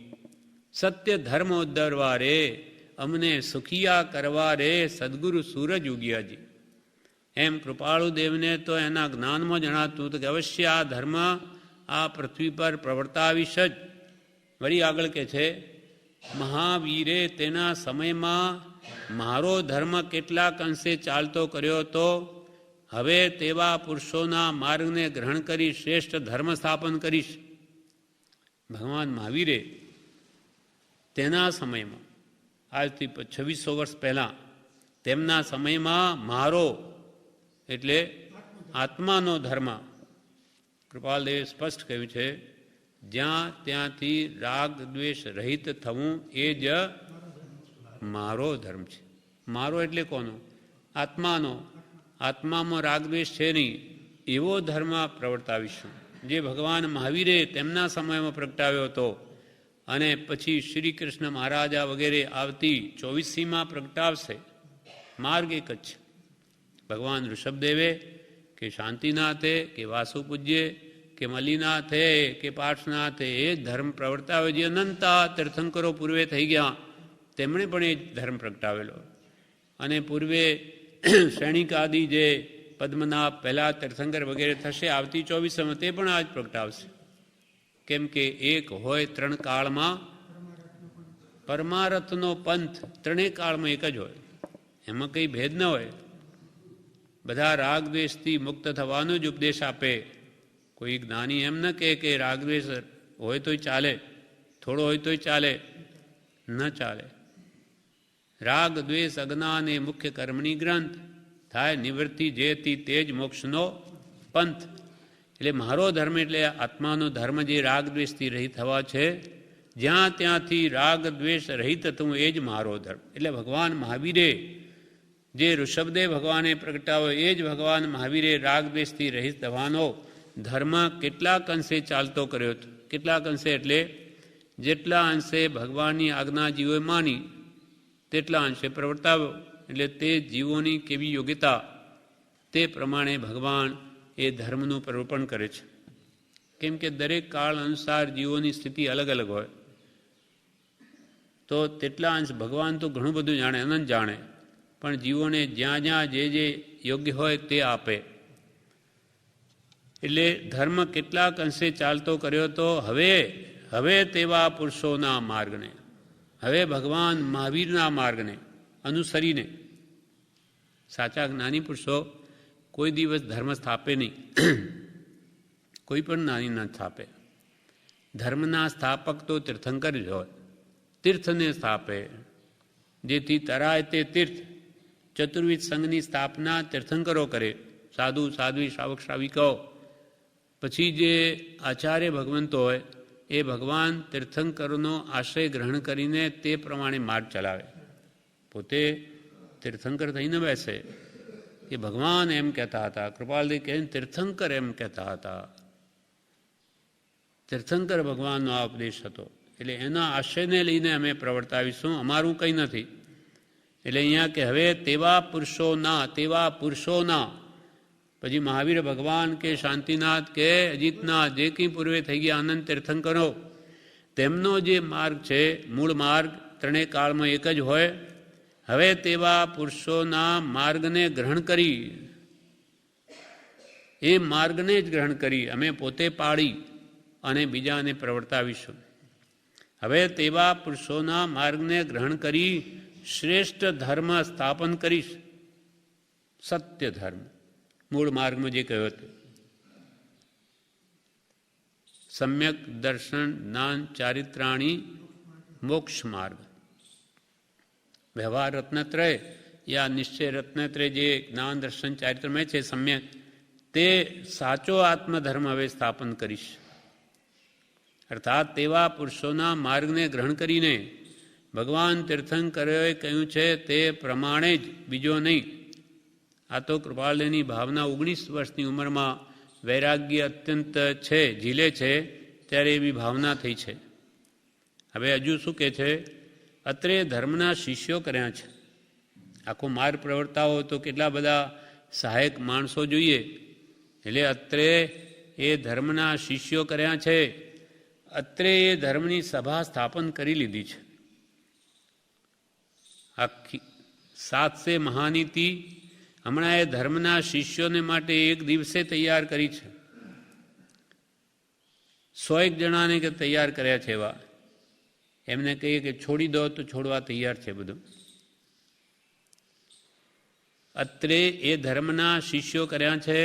સત્ય ધર્મ ઉદ્ધરવા રે, અમને સુખિયા કરવા રે. સદગુરુ સૂરજ ઉગિયાજી. એમ કૃપાળુ દેવને તો એના જ્ઞાનમાં જણાતું હતું કે અવશ્ય આ ધર્મ આ પૃથ્વી પર પ્રવર્તાવીશ જ. વળી આગળ કે છે, મહાવીરે તેના સમયમાં મારો ધર્મ કેટલાક અંશે ચાલતો કર્યો હતો, હવે તેવા પુરુષોના માર્ગને ગ્રહણ કરી શ્રેષ્ઠ ધર્મ સ્થાપન કરીશ. ભગવાન મહાવીરે તેના સમયમાં, આજથી 2600 વર્ષ પહેલાં, તેમના સમયમાં મારો એટલે આત્માનો ધર્મ, કૃપાલદેવે સ્પષ્ટ કહ્યું છે, જ્યાં ત્યાંથી રાગ દ્વેષ રહિત થવું એ જ મારો ધર્મ છે. મારો એટલે કોનો? આત્માનો. આત્મામાં રાગ દ્વેષ છે નહીં, એવો ધર્મ પ્રવર્તાવીશું જે ભગવાન મહાવીરે તેમના સમયમાં પ્રગટાવ્યો હતો અને પછી શ્રી કૃષ્ણ મહારાજા વગેરે આવતી 24મીમાં પ્રગટાવશે. માર્ગ એક જ છે. ભગવાન ઋષભદેવે કે શાંતિનાથે કે વાસુપૂજ્ય કે મલિનાથે કે પાર્શ્વનાથે એ ધર્મ પ્રવર્તાવ્યો. જે અનંતા તીર્થંકરો પૂર્વે થઈ ગયા તેમણે પણ એ ધર્મ પ્રગટાવેલો. અને પૂર્વે શ્રેણિક આદિ જે પદ્મનાભ પહેલાં તીર્થંકર વગેરે થશે આવતી 24માં, તે પણ આજ પ્રગટાવશે. કેમ કે એક હોય ત્રણ કાળમાં પરમારથનો પંથ, ત્રણેય કાળમાં એક જ હોય, એમાં કંઈ ભેદ ન હોય. બધા રાગદ્વેષથી મુક્ત થવાનો જ ઉપદેશ આપે. કોઈ જ્ઞાની એમ ન કહે કે રાગદ્વેષ હોય તોય ચાલે, થોડો હોય તોય ચાલે, ન ચાલે. રાગ દ્વેષ અજ્ઞાન એ મુખ્ય કર્મની ગ્રંથ થાય નિવૃત્તિ જેથી તે જ મોક્ષનો પંથ. એટલે મારો ધર્મ એટલે આત્માનો ધર્મ જે રાગ દ્વેષથી રહિત થવા છે, જ્યાં ત્યાંથી રાગ દ્વેષ રહિત થવું એ જ મારો ધર્મ. એટલે ભગવાન મહાવીરે જે ઋષભદેવ ભગવાને પ્રગટાવ્યો એ જ ભગવાન મહાવીરે રાગ દ્વેષથી રહિત થવાનો ધર્મ કેટલાક અંશે ચાલતો કર્યો હતો. કેટલાક અંશે એટલે જેટલા અંશે ભગવાનની આજ્ઞા જીવોએ માની તેટલા અંશે પ્રવર્તાવ્યો. એટલે તે જીવોની કેવી યોગ્યતા તે પ્રમાણે ભગવાન એ ધર્મનું પ્રવર્તન કરે છે. કેમ કે દરેક કાળ અનુસાર જીવોની સ્થિતિ અલગ અલગ હોય, તો તેટલા અંશ ભગવાન તો ઘણું બધું જાણે, અનંત જાણે, પણ જીવોને જ્યાં જ્યાં જે યોગ્ય હોય તે આપે. એટલે ધર્મ કેટલાક અંશે ચાલતો કર્યો તો હવે તેવા પુરુષોના માર્ગને, હવે ભગવાન મહાવીરના માર્ગને અનુસરીને, સાચા જ્ઞાની પુરુષો કોઈ દિવસ ધર્મ સ્થાપે નહીં, કોઈ પણ નાની ન સ્થાપે. ધર્મના સ્થાપક તો તીર્થંકર જ હોય, તીર્થને સ્થાપે. જેથી તરાય તે તીર્થ. ચતુર્વિધ સંઘની સ્થાપના તીર્થંકરો કરે, સાધુ સાધ્વી શ્રાવક શ્રાવિકાઓ. પછી જે આચાર્ય ભગવંતો હોય એ ભગવાન તીર્થંકરોનો આશ્રય ગ્રહણ કરીને તે પ્રમાણે માર્ગ ચલાવે. પોતે તીર્થંકર થઈને બેસે એ ભગવાન એમ કહેતા હતા, કૃપાલદેવ કહે તીર્થંકર એમ કહેતા હતા. તીર્થંકર ભગવાનનો આ ઉપદેશ હતો. એટલે એના આશ્રયને લઈને અમે પ્રવર્તાવીશું, અમારું કંઈ નથી. એટલે અહીંયા કે હવે તેવા પુરુષોના પછી મહાવીર ભગવાન કે શાંતિનાથ કે અજીતનાથ જે કંઈ પૂર્વે થઈ ગયા અનંત તીર્થંકરો, તેમનો જે માર્ગ છે મૂળ માર્ગ ત્રણેય કાળમાં એક જ હોય. હવે તેવા પુરુષોના માર્ગને ગ્રહણ કરી, એ માર્ગને જ ગ્રહણ કરી અમે પોતે પાળી અને બીજાને પ્રવર્તાવીશું. હવે તેવા પુરુષોના માર્ગને ગ્રહણ કરી શ્રેષ્ઠ ધર્મ સ્થાપન કરીશ. સત્ય ધર્મ મૂળ માર્ગમાં જે કહ્યું હતું સમ્યક દર્શન જ્ઞાન ચારિત્રાણી મોક્ષ માર્ગ. વ્યવહાર રત્નત્રય યા નિશ્ચય રત્નત્રય જે જ્ઞાન દર્શન ચારિત્રમય છે સમ્યક, તે સાચો આત્મધર્મ હવે સ્થાપન કરીશ. અર્થાત તેવા પુરુષોના માર્ગને ગ્રહણ કરીને ભગવાન તીર્થંકરોએ કહ્યું છે તે પ્રમાણે જ, બીજો નહીં. આ તો કૃપાલયની ભાવના 19 વર્ષની ઉંમરમાં વૈરાગ્ય અત્યંત છે, ઝીલે છે, ત્યારે એવી ભાવના થઈ છે. હવે હજુ શું કહે છે? અત્રે ધર્મના શિષ્યો કર્યા છે. આખો માર્ગ પ્રવર્તાવો તો કેટલા બધા સહાયક માણસો જોઈએ. એટલે અત્રે એ ધર્મના શિષ્યો કર્યા છે. અત્રે એ ધર્મની સભા સ્થાપન કરી લીધી છે. આખી 700 મહાનીતિ હમણાં એ ધર્મના શિષ્યોને માટે એક દિવસે તૈયાર કરી છે. 100 જણાને કે તૈયાર કર્યા છે. એવા એમને કહીએ કે છોડી દો તો છોડવા તૈયાર છે બધું. અત્રે એ ધર્મના શિષ્યો કર્યા છે.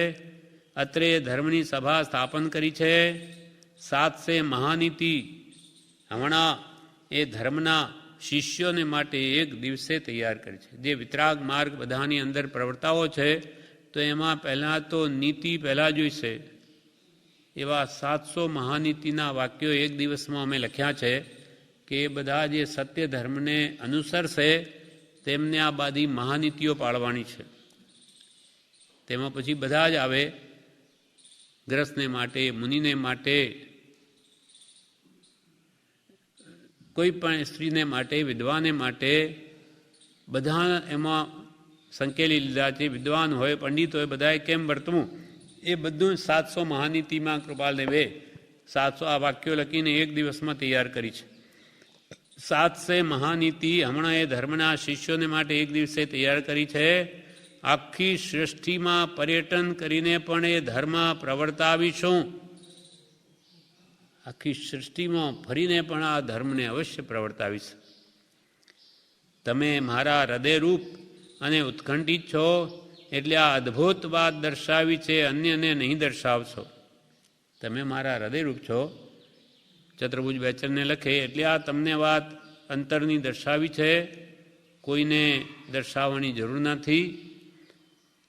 અત્રે એ ધર્મની સભા સ્થાપન કરી છે. 700 મહાનીતિ હમણાં એ ધર્મના શિષ્યોને માટે એક દિવસે તૈયાર કરી છે. જે વિતરાગ માર્ગ બધાની અંદર પ્રવર્તાવો છે તો એમાં પહેલાં તો નીતિ પહેલાં જોઈશે. એવા 700 મહાનીતિના વાક્યો એક દિવસમાં અમે લખ્યા છે કે એ બધા જે સત્ય ધર્મને અનુસરશે તેમને આ બધી મહાનીતિઓ પાળવાની છે. તેમાં પછી બધા જ આવે, ગ્રસ્તને માટે, મુનિને માટે, કોઈ પણ સ્ત્રીને માટે, વિદ્વાને માટે, બધા એમાં સંકેલી લીધા છે. વિદ્વાન હોય, પંડિત હોય, બધાએ કેમ વર્તવું એ બધું 700 મહાનીતિમાં કૃપાલદેવે 700 આ વાક્યો લખીને એક દિવસમાં તૈયાર કરી છે. 700 મહાનીતિ હમણાં એ ધર્મના શિષ્યોને માટે એક દિવસે તૈયાર કરી છે. આખી સૃષ્ટિમાં પર્યટન કરીને પણ એ ધર્મ પ્રવર્તાવીશું. આખી સૃષ્ટિમાં ફરીને પણ આ ધર્મને અવશ્ય પ્રવર્તાવીશ. તમે મારા હૃદયરૂપ અને ઉત્કંઠિત છો એટલે આ અદ્ભુત વાત દર્શાવી છે, અન્યને નહીં દર્શાવશો. તમે મારા હૃદયરૂપ છો, ચતુર્ભુજ બેચરને લખે એટલે આ તમને વાત અંતરની દર્શાવી છે, કોઈને દર્શાવવાની જરૂર નથી.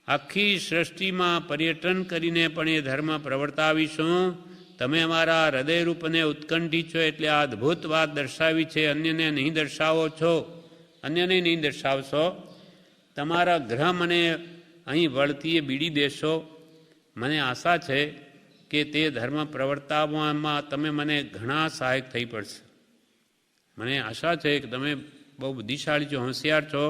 આખી સૃષ્ટિમાં પર્યટન કરીને પણ એ ધર્મ પ્રવર્તાવીશું. તમે અમારા હૃદયરૂપ અને ઉત્કંઠિત છો એટલે આ અદ્ભુત વાત દર્શાવી છે, અન્યને નહીં દર્શાવો છો, અન્યને નહીં દર્શાવશો. તમારા ગ્રહ મને અહીં વળતીએ બીડી દેશો. મને આશા છે કે તે ધર્મ પ્રવર્તાવવામાં તમે મને ઘણા સહાયક થઈ પડશે. મને આશા છે કે તમે બહુ બુદ્ધિશાળી છો, હોશિયાર છો,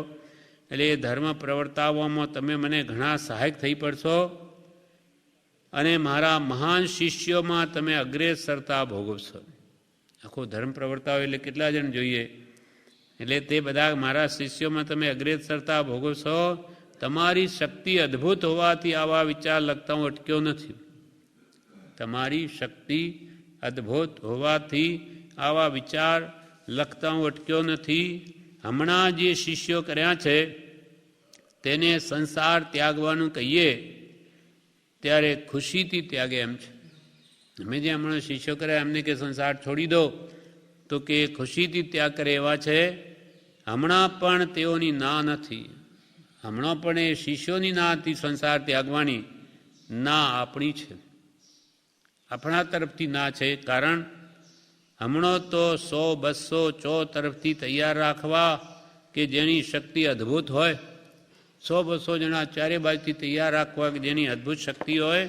એટલે એ ધર્મ પ્રવર્તાવવામાં તમે મને ઘણા સહાયક થઈ પડશો અને મારા મહાન શિષ્યોમાં તમે અગ્રેસરતા ભોગવશો. આખો ધર્મ પ્રવર્તાવો એટલે કેટલા જણ જોઈએ? એટલે તે બધા મારા શિષ્યોમાં તમે અગ્રેસરતા ભોગવશો. તમારી શક્તિ અદ્ભુત હોવાથી આવા વિચાર લખતા હું અટક્યો નથી. તમારી શક્તિ અદ્ભુત હોવાથી આવા વિચાર લખતા હું અટક્યો નથી. હમણાં જે શિષ્યો કર્યા છે તેને સંસાર ત્યાગવાનું કહીએ ત્યારે ખુશીથી ત્યાગે એમ છે. અમે જે હમણાં શિષ્યો કર્યા એમને કે સંસાર છોડી દો તો કે ખુશીથી ત્યાગ કરે એવા છે. હમણાં પણ તેઓની ના નથી. હમણાં પણ એ શિષ્યોની ના હતી સંસાર ત્યાગવાની, ના આપણી છે, આપણા તરફથી ના છે. કારણ હમણાં તો 100-200 તરફથી તૈયાર રાખવા કે જેની શક્તિ અદ્ભુત હોય, 100-200 જણા ચારે બાજુથી તૈયાર રાખવા કે જેની અદ્ભુત શક્તિ હોય.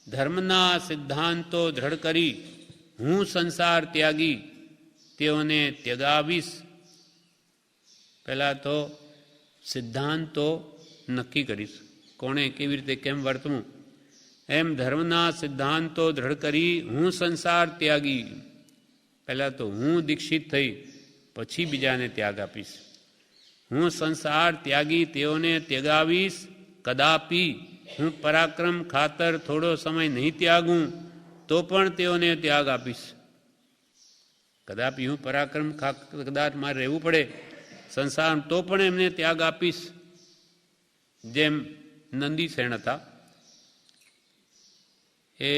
ધર્મના સિદ્ધાંતો દ્રઢ કરી હું સંસાર ત્યાગી તેઓને ત્યગાવીશ. પહેલાં તો સિદ્ધાંતો નક્કી કરીશ, કોણે કેવી રીતે કેમ વર્તવું. એમ ધર્મના સિદ્ધાંતો દ્રઢ કરી હું સંસાર ત્યાગી, પહેલાં તો હું દીક્ષિત થઈ પછી બીજાને ત્યાગ આપીશ. હું સંસાર ત્યાગી તેઓને ત્યગાવીશ. કદાપી હું પરાક્રમ ખાતર થોડો સમય નહીં ત્યાગું તો પણ તેઓને ત્યાગ આપીશ. કદાપી હું પરાક્રમ કદાચ મારે રહેવું પડે સંસાર તો પણ એમને ત્યાગ આપીશ. જેમ નંદીસેન હતા, એ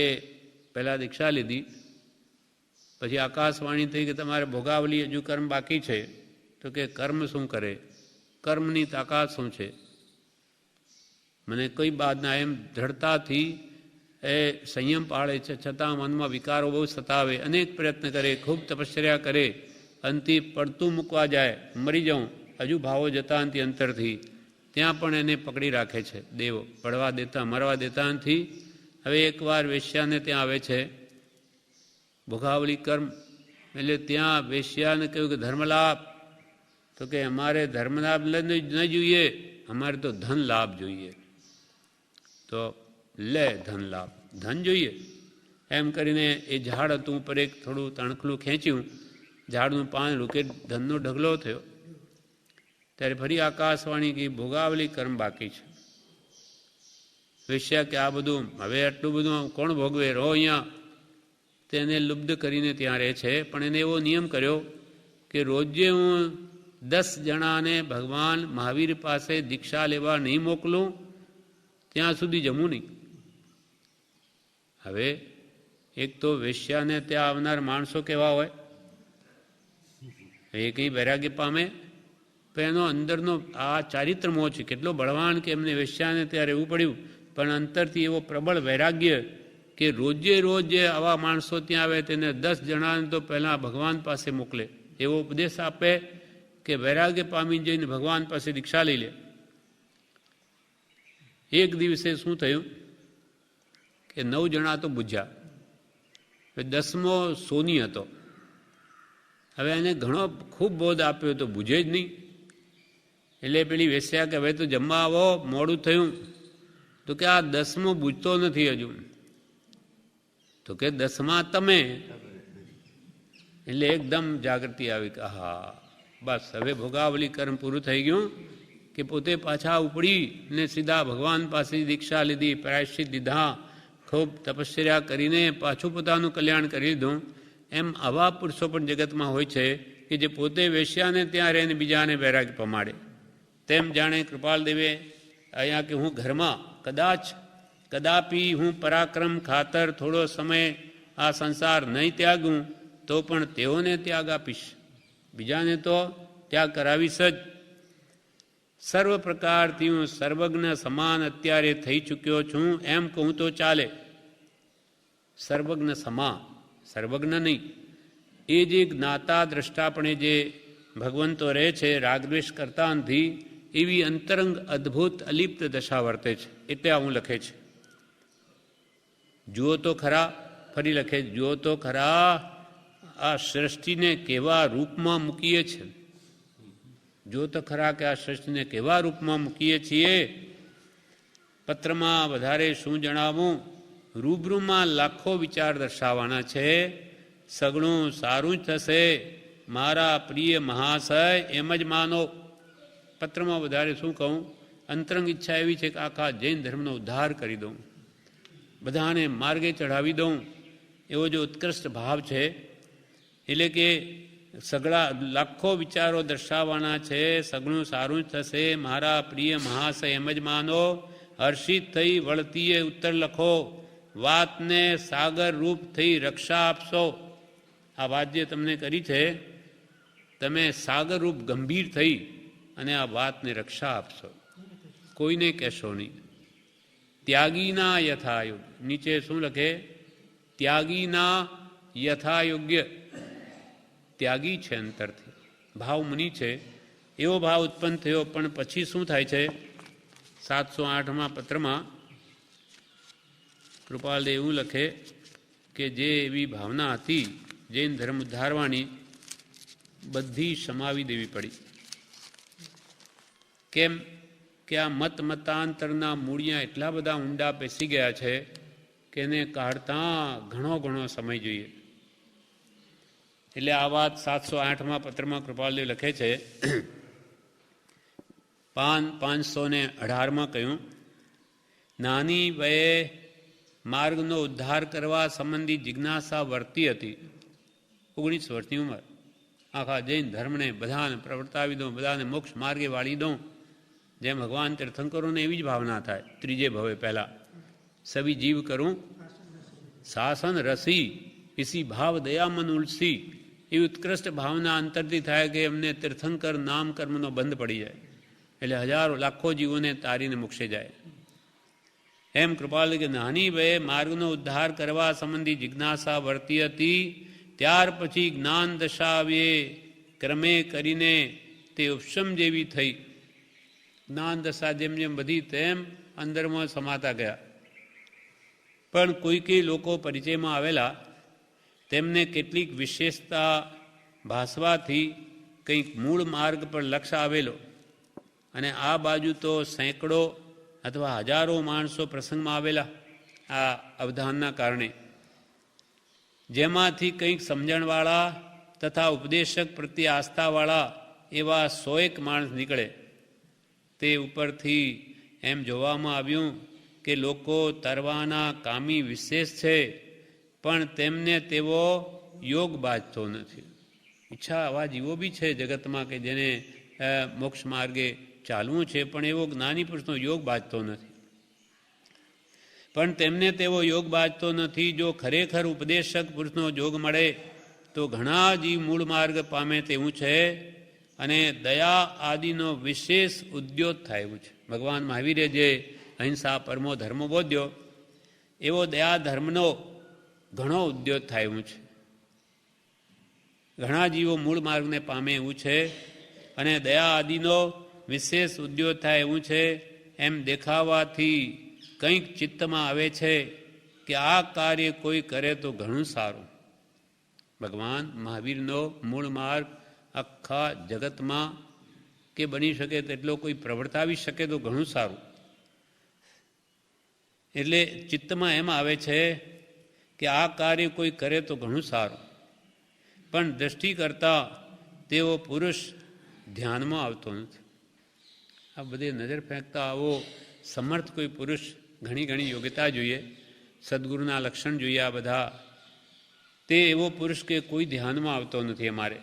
પહેલાં દીક્ષા લીધી, પછી આકાશવાણી થઈ કે તમારે ભોગાવલી હજુ કર્મ બાકી છે. તો કે કર્મ શું કરે, કર્મની તાકાત શું છે, મને કઈ બાદ ના, એમ દ્રઢતાથી એ સંયમ પાળે છે, છતાં મનમાં વિકારો બહુ સતાવે, અનેક પ્રયત્ન કરે, ખૂબ તપશ્ચર્યા કરે, અંતે પડતું મૂકવા જાય, મરી જાઉં, હજુ ભાવો જતા અંતિ અંતરથી, ત્યાં પણ એને પકડી રાખે છે દેવો, પડવા દેતા, મરવા દેતા નથી. હવે એકવાર વેશ્યાને ત્યાં આવે છે, ભોગાવલી કર્મ, એટલે ત્યાં વેશ્યાને કહ્યું કે ધર્મલાભ. તો કે અમારે ધર્મલાભ ન જોઈએ, અમારે તો ધન લાભ જોઈએ. તો લે ધન લાભ, ધન જોઈએ. એમ કરીને એ ઝાડ હતું ઉપર એક થોડું તણખલું ખેંચ્યું, ઝાડનું પાન રૂકે ધનનો ઢગલો થયો. ત્યારે ફરી આકાશવાણી કે ભોગાવલી કર્મ બાકી છે. વેશ્યા કે આ બધું હવે આટલું બધું કોણ ભોગવે, રહો અહીંયા. તેને લુબ્ધ કરીને ત્યાં રહે છે, પણ એને એવો નિયમ કર્યો કે રોજે હું 10 જણાને ભગવાન મહાવીર પાસે દીક્ષા લેવા નહીં મોકલું, ત્યાં સુધી જમું નહીં. હવે એક તો વેશ્યાને ત્યાં આવનાર માણસો કેવા હોય, એ કંઈ વૈરાગ્ય પામે, પણ એનો અંદરનો આ ચારિત્ર મોહ છે કેટલો બળવાન કે એમને વેશ્યાને ત્યાં રહેવું પડ્યું, પણ અંતરથી એવો પ્રબળ વૈરાગ્ય કે રોજે રોજ આવા માણસો ત્યાં આવે તેને 10 જણાને તો પહેલાં ભગવાન પાસે મોકલે, એવો ઉપદેશ આપે કે વૈરાગ્ય પામી જઈને ભગવાન પાસે દીક્ષા લઈ લે. એક દિવસે શું થયું કે 9 જણા તો બુજ્યા, 10મો સોની હતો. હવે એને ઘણો ખૂબ બોધ આપ્યો તો બુજે જ નહીં. એટલે પેલી વેશ્યા કે હવે તો જમવા આવો, મોડું થયું. તો કે આ 10મો બુજતો નથી હજુ. તો કે 10મા તમે. એટલે એકદમ જાગૃતિ આવી કે હા બસ હવે ભોગાવલી કર્મ પૂરું થઈ ગયું, કે પોતે પાછા ઉપડી ને સીધા ભગવાન પાસે દીક્ષા લીધી, પ્રાયશ્ચિત દીધા, ખૂબ તપશ્ચર્યા કરીને પાછું પોતાનું કલ્યાણ કરી લીધું. એમ આવા પુરુષો પણ જગતમાં હોય છે કે જે પોતે વેશ્યાને ત્યાં રહીને બીજાને વૈરાગ્ય પમાડે. તેમ જાણે કૃપાલદેવે અહીંયા કે હું ઘરમાં કદાપી હું પરાક્રમ ખાતર થોડો સમય આ સંસાર નહીં ત્યાગું તો પણ તેઓને ત્યાગ આપીશ, બીજાને તો ત્યાગ કરાવીશ જ. સર્વ પ્રકારથી હું સર્વજ્ઞ સમાન અત્યારે થઈ ચૂક્યો છું એમ કહું તો ચાલે. સર્વજ્ઞ સમાન, સર્વજ્ઞ નહીં. એ જે જ્ઞાતા દ્રષ્ટાપણે જે ભગવંતો રહે છે, રાગદ્વેષ કરતા નથી, એવી અંતરંગ અદ્ભુત અલિપ્ત દશા વર્તે છે. એટલે આવું લખે છે. જુઓ તો ખરા, ફરી લખે, જુઓ તો ખરા આ સૃષ્ટિને કેવા રૂપમાં મૂકીએ છીએ. જો તો ખરા કે આ સૃષ્ટિને કેવા રૂપમાં મૂકીએ છીએ. પત્રમાં વધારે શું જણાવું, રૂબરૂમાં લાખો વિચાર દર્શાવવાના છે. સગણું સારું જ થશે મારા પ્રિય મહાશય એમ જ માનો. પત્રમાં વધારે શું કહું, અંતરંગ ઈચ્છા એવી છે કે આખા જૈન ધર્મનો ઉદ્ધાર કરી દઉં, બધાને માર્ગે ચઢાવી દઉં, એવો જો ઉત્કૃષ્ટ ભાવ છે. એટલે કે સગળા લાખો વિચારો દર્શાવવાના છે. સગળું સારું જ થશે મારા પ્રિય મહાશય એમ જ માનો. હર્ષિત થઈ વળતીએ ઉત્તર લખો, વાતને સાગર રૂપ થઈ રક્ષા આપશો. આ વાત જે તમને કરી છે, તમે સાગર રૂપ ગંભીર થઈ અને આ વાતને રક્ષા આપશો, કોઈને કહેશો નહીં. ત્યાગીના યથાયોગ્ય, નીચે શું લખે, ત્યાગીના યથાયોગ્ય. ત્યાગી છે અંતરથી, ભાવ મુનિ છે, એવો ભાવ ઉત્પન્ન થયો. પણ પછી શું થાય છે, 708માં પત્રમાં કૃપાલદેવ એવું લખે કે જે એવી ભાવના હતી જૈન ધર્મ ઉદ્ધારવાની, બધી સમાવી દેવી પડી. કેમ કે આ મતાંતરના મૂળિયા એટલા બધા ઊંડા બેસી ગયા છે કે એને કાઢતા ઘણો સમય જોઈએ. એટલે આ વાત 708માં પત્રમાં કૃપાલદેવ લખે છે. પાન 518માં કહ્યું, નાની વયે માર્ગનો ઉદ્ધાર કરવા સંબંધી જિજ્ઞાસા વર્તી હતી. 19 વર્ષની ઉંમર, આખા જૈન ધર્મને બધાને પ્રવર્તાવી દઉં, બધાને મોક્ષ માર્ગે વાળી દઉં. જેમ ભગવાન તીર્થંકરોને એવી જ ભાવના થાય ત્રીજે ભવે પહેલાં, સવી જીવ કરું શાસન રસી ઇસી ભાવ દયામન ઉલસી, એવી ઉત્કૃષ્ટ ભાવના અંતરથી થાય કે એમને તીર્થંકર નામ કર્મનો બંધ પડી જાય, એટલે હજારો લાખો જીવોને તારીને મોક્ષે જાય. એમ કૃપાલ કે નાની વયે માર્ગનો ઉદ્ધાર કરવા સંબંધી જિજ્ઞાસા વર્તી હતી. ત્યાર પછી જ્ઞાન દશા આવે ક્રમે કરીને તે ઉપશમ જેવી થઈ. જ્ઞાન દશા જેમ જેમ વધી તેમ અંદરમાં સમાતા ગયા. પણ કોઈ કઈ લોકો પરિચયમાં આવેલા તેમને કેટલીક વિશેષતા ભાસવાથી કંઈક મૂળ માર્ગ પર લક્ષ્ય આવેલો, અને આ બાજુ તો સેંકડો અથવા હજારો માણસો પ્રસંગમાં આવેલા આ અવધાનના કારણે, જેમાંથી કંઈક સમજણવાળા તથા ઉપદેશક પ્રત્યે આસ્થાવાળા એવા 100 માણસ નીકળે. તે ઉપરથી એમ જોવામાં આવ્યું કે લોકો તરવાના કામી વિશેષ છે, પણ તેમને તેવો યોગ બાજતો નથી. ઈચ્છા આવા જીવો બી છે જગતમાં કે જેને મોક્ષ માર્ગે ચાલવું છે, પણ એવો જ્ઞાની પુરુષનો યોગ બાજતો નથી. પણ તેમને તેવો યોગ બાજતો નથી. જો ખરેખર ઉપદેશક પુરુષનો યોગ મળે તો ઘણા જીવ મૂળ માર્ગ પામે તેવું છે, અને દયા આદિનો વિશેષ ઉદ્યોગ થાય એવું છે. ભગવાન મહાવીરે જે અહિંસા પરમો ધર્મ બોધ્યો, એવો દયા ધર્મનો ઘણો ઉદ્યોગ થાય એવું છે. ઘણા જીવો મૂળ માર્ગને પામે એવું છે, અને દયા આદિનો વિશેષ ઉદ્યોગ થાય એવું છે. એમ દેખાવાથી કંઈક ચિત્તમાં આવે છે કે આ કાર્ય કોઈ કરે તો ઘણું સારું. ભગવાન મહાવીરનો મૂળ માર્ગ આખા જગતમાં કે બની શકે તેટલો કોઈ પ્રવર્તાવી શકે તો ઘણું સારું. એટલે ચિત્તમાં એમ આવે છે કે આ કાર્ય કોઈ કરે તો ઘણું સારું, પણ દ્રષ્ટિ કરતાં તેવો પુરુષ ધ્યાનમાં આવતો નથી. આ બધે નજર ફેંકતા આવો સમર્થ કોઈ પુરુષ, ઘણી ઘણી યોગ્યતા જોઈએ, સદગુરુના લક્ષણ જોઈએ, આ બધા, તે એવો પુરુષ કે કોઈ ધ્યાનમાં આવતો નથી અમારે.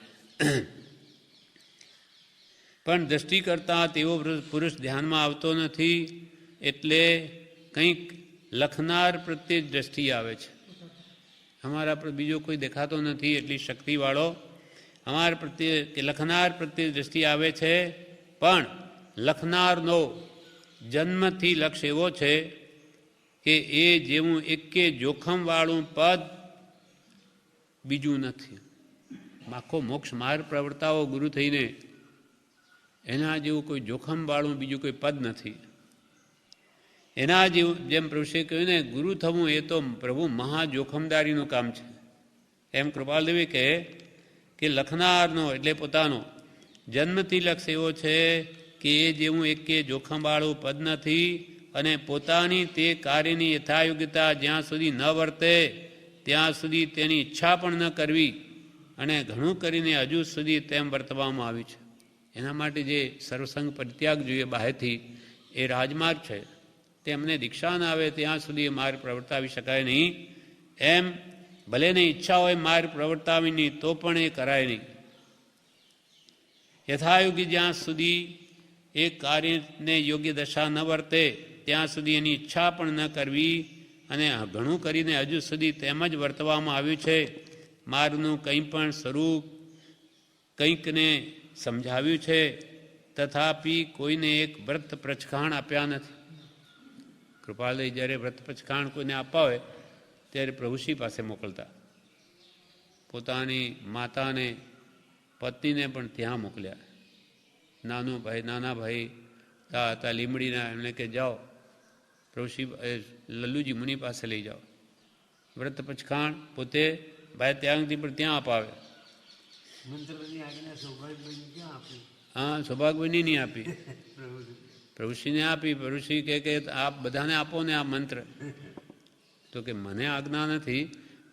પણ દ્રષ્ટિ કરતાં તેવો પુરુષ ધ્યાનમાં આવતો નથી, એટલે કંઈક લખનાર પ્રત્યે જ દ્રષ્ટિ આવે છે. અમારા પર બીજો કોઈ દેખાતો નથી એટલી શક્તિવાળો, અમારા પ્રત્યે કે લખનાર પ્રત્યે દ્રષ્ટિ આવે છે. પણ લખનારનો જન્મથી લક્ષ્ય એવો છે કે એ જેવું એકે જોખમવાળું પદ બીજું નથી. આખો મોક્ષ માર્ગ પ્રવર્તાવો ગુરુ થઈને, એના જેવું કોઈ જોખમવાળું બીજું કોઈ પદ નથી. એના જેવું, જેમ પ્રભુએ કહ્યું ને, ગુરુ થવું એ તો પ્રભુ મહાજોખમદારીનું કામ છે. એમ કૃપાલદેવી કહે કે લખનારનો એટલે પોતાનો જન્મથી લક્ષ્ય એવો છે કે એ જેવું એકે જોખમવાળું પદ નથી, અને પોતાની તે કાર્યની યથાયોગ્યતા જ્યાં સુધી ન વર્તે ત્યાં સુધી તેની ઈચ્છા પણ ન કરવી, અને ઘણું કરીને હજુ સુધી તેમ વર્તવામાં આવ્યું છે. એના માટે જે સર્વસંગ પરિત્યાગ જોઈએ બહારથી, એ રાજમાર્ગ છે. તેમને દીક્ષા ના આવે ત્યાં સુધી એ માર્ગ પ્રવર્તાવી શકાય નહીં. એમ ભલે ને ઈચ્છા હોય માર્ગ પ્રવર્તાવીની તો પણ એ કરાય નહીં. યથાયોગ્ય જ્યાં સુધી એ કાર્યને યોગ્ય દશા ન વર્તે ત્યાં સુધી એની ઈચ્છા પણ ન કરવી, અને ઘણું કરીને હજુ સુધી તેમ જ વર્તવામાં આવ્યું છે. માર્ગનું કંઈ પણ સ્વરૂપ કંઈકને સમજાવ્યું છે, તથાપી કોઈને એક વ્રત પ્રચખાણ આપ્યા નથી. કૃપાલય જ્યારે વ્રત પ્રચખાણ કોઈને આપવા હોય ત્યારે પ્રભુશ્રી પાસે મોકલતા. પોતાની માતાને પત્નીને પણ ત્યાં મોકલ્યા. નાના ભાઈ હતા લીમડીના, એમણે કે જાઓ પ્રભુશ્રી લલ્લુજી મુનિ પાસે લઈ જાઓ. વ્રત પચખાણ પોતે ભાઈ ત્યાંથી પણ ત્યાં અપાવે. હા, સૌભાગ્યની નહીં આપી, પ્રભુશ્રીને આપી. પ્રભુશ્રી કે આપ બધાને આપો ને આ મંત્ર. તો કે મને આજ્ઞા નથી,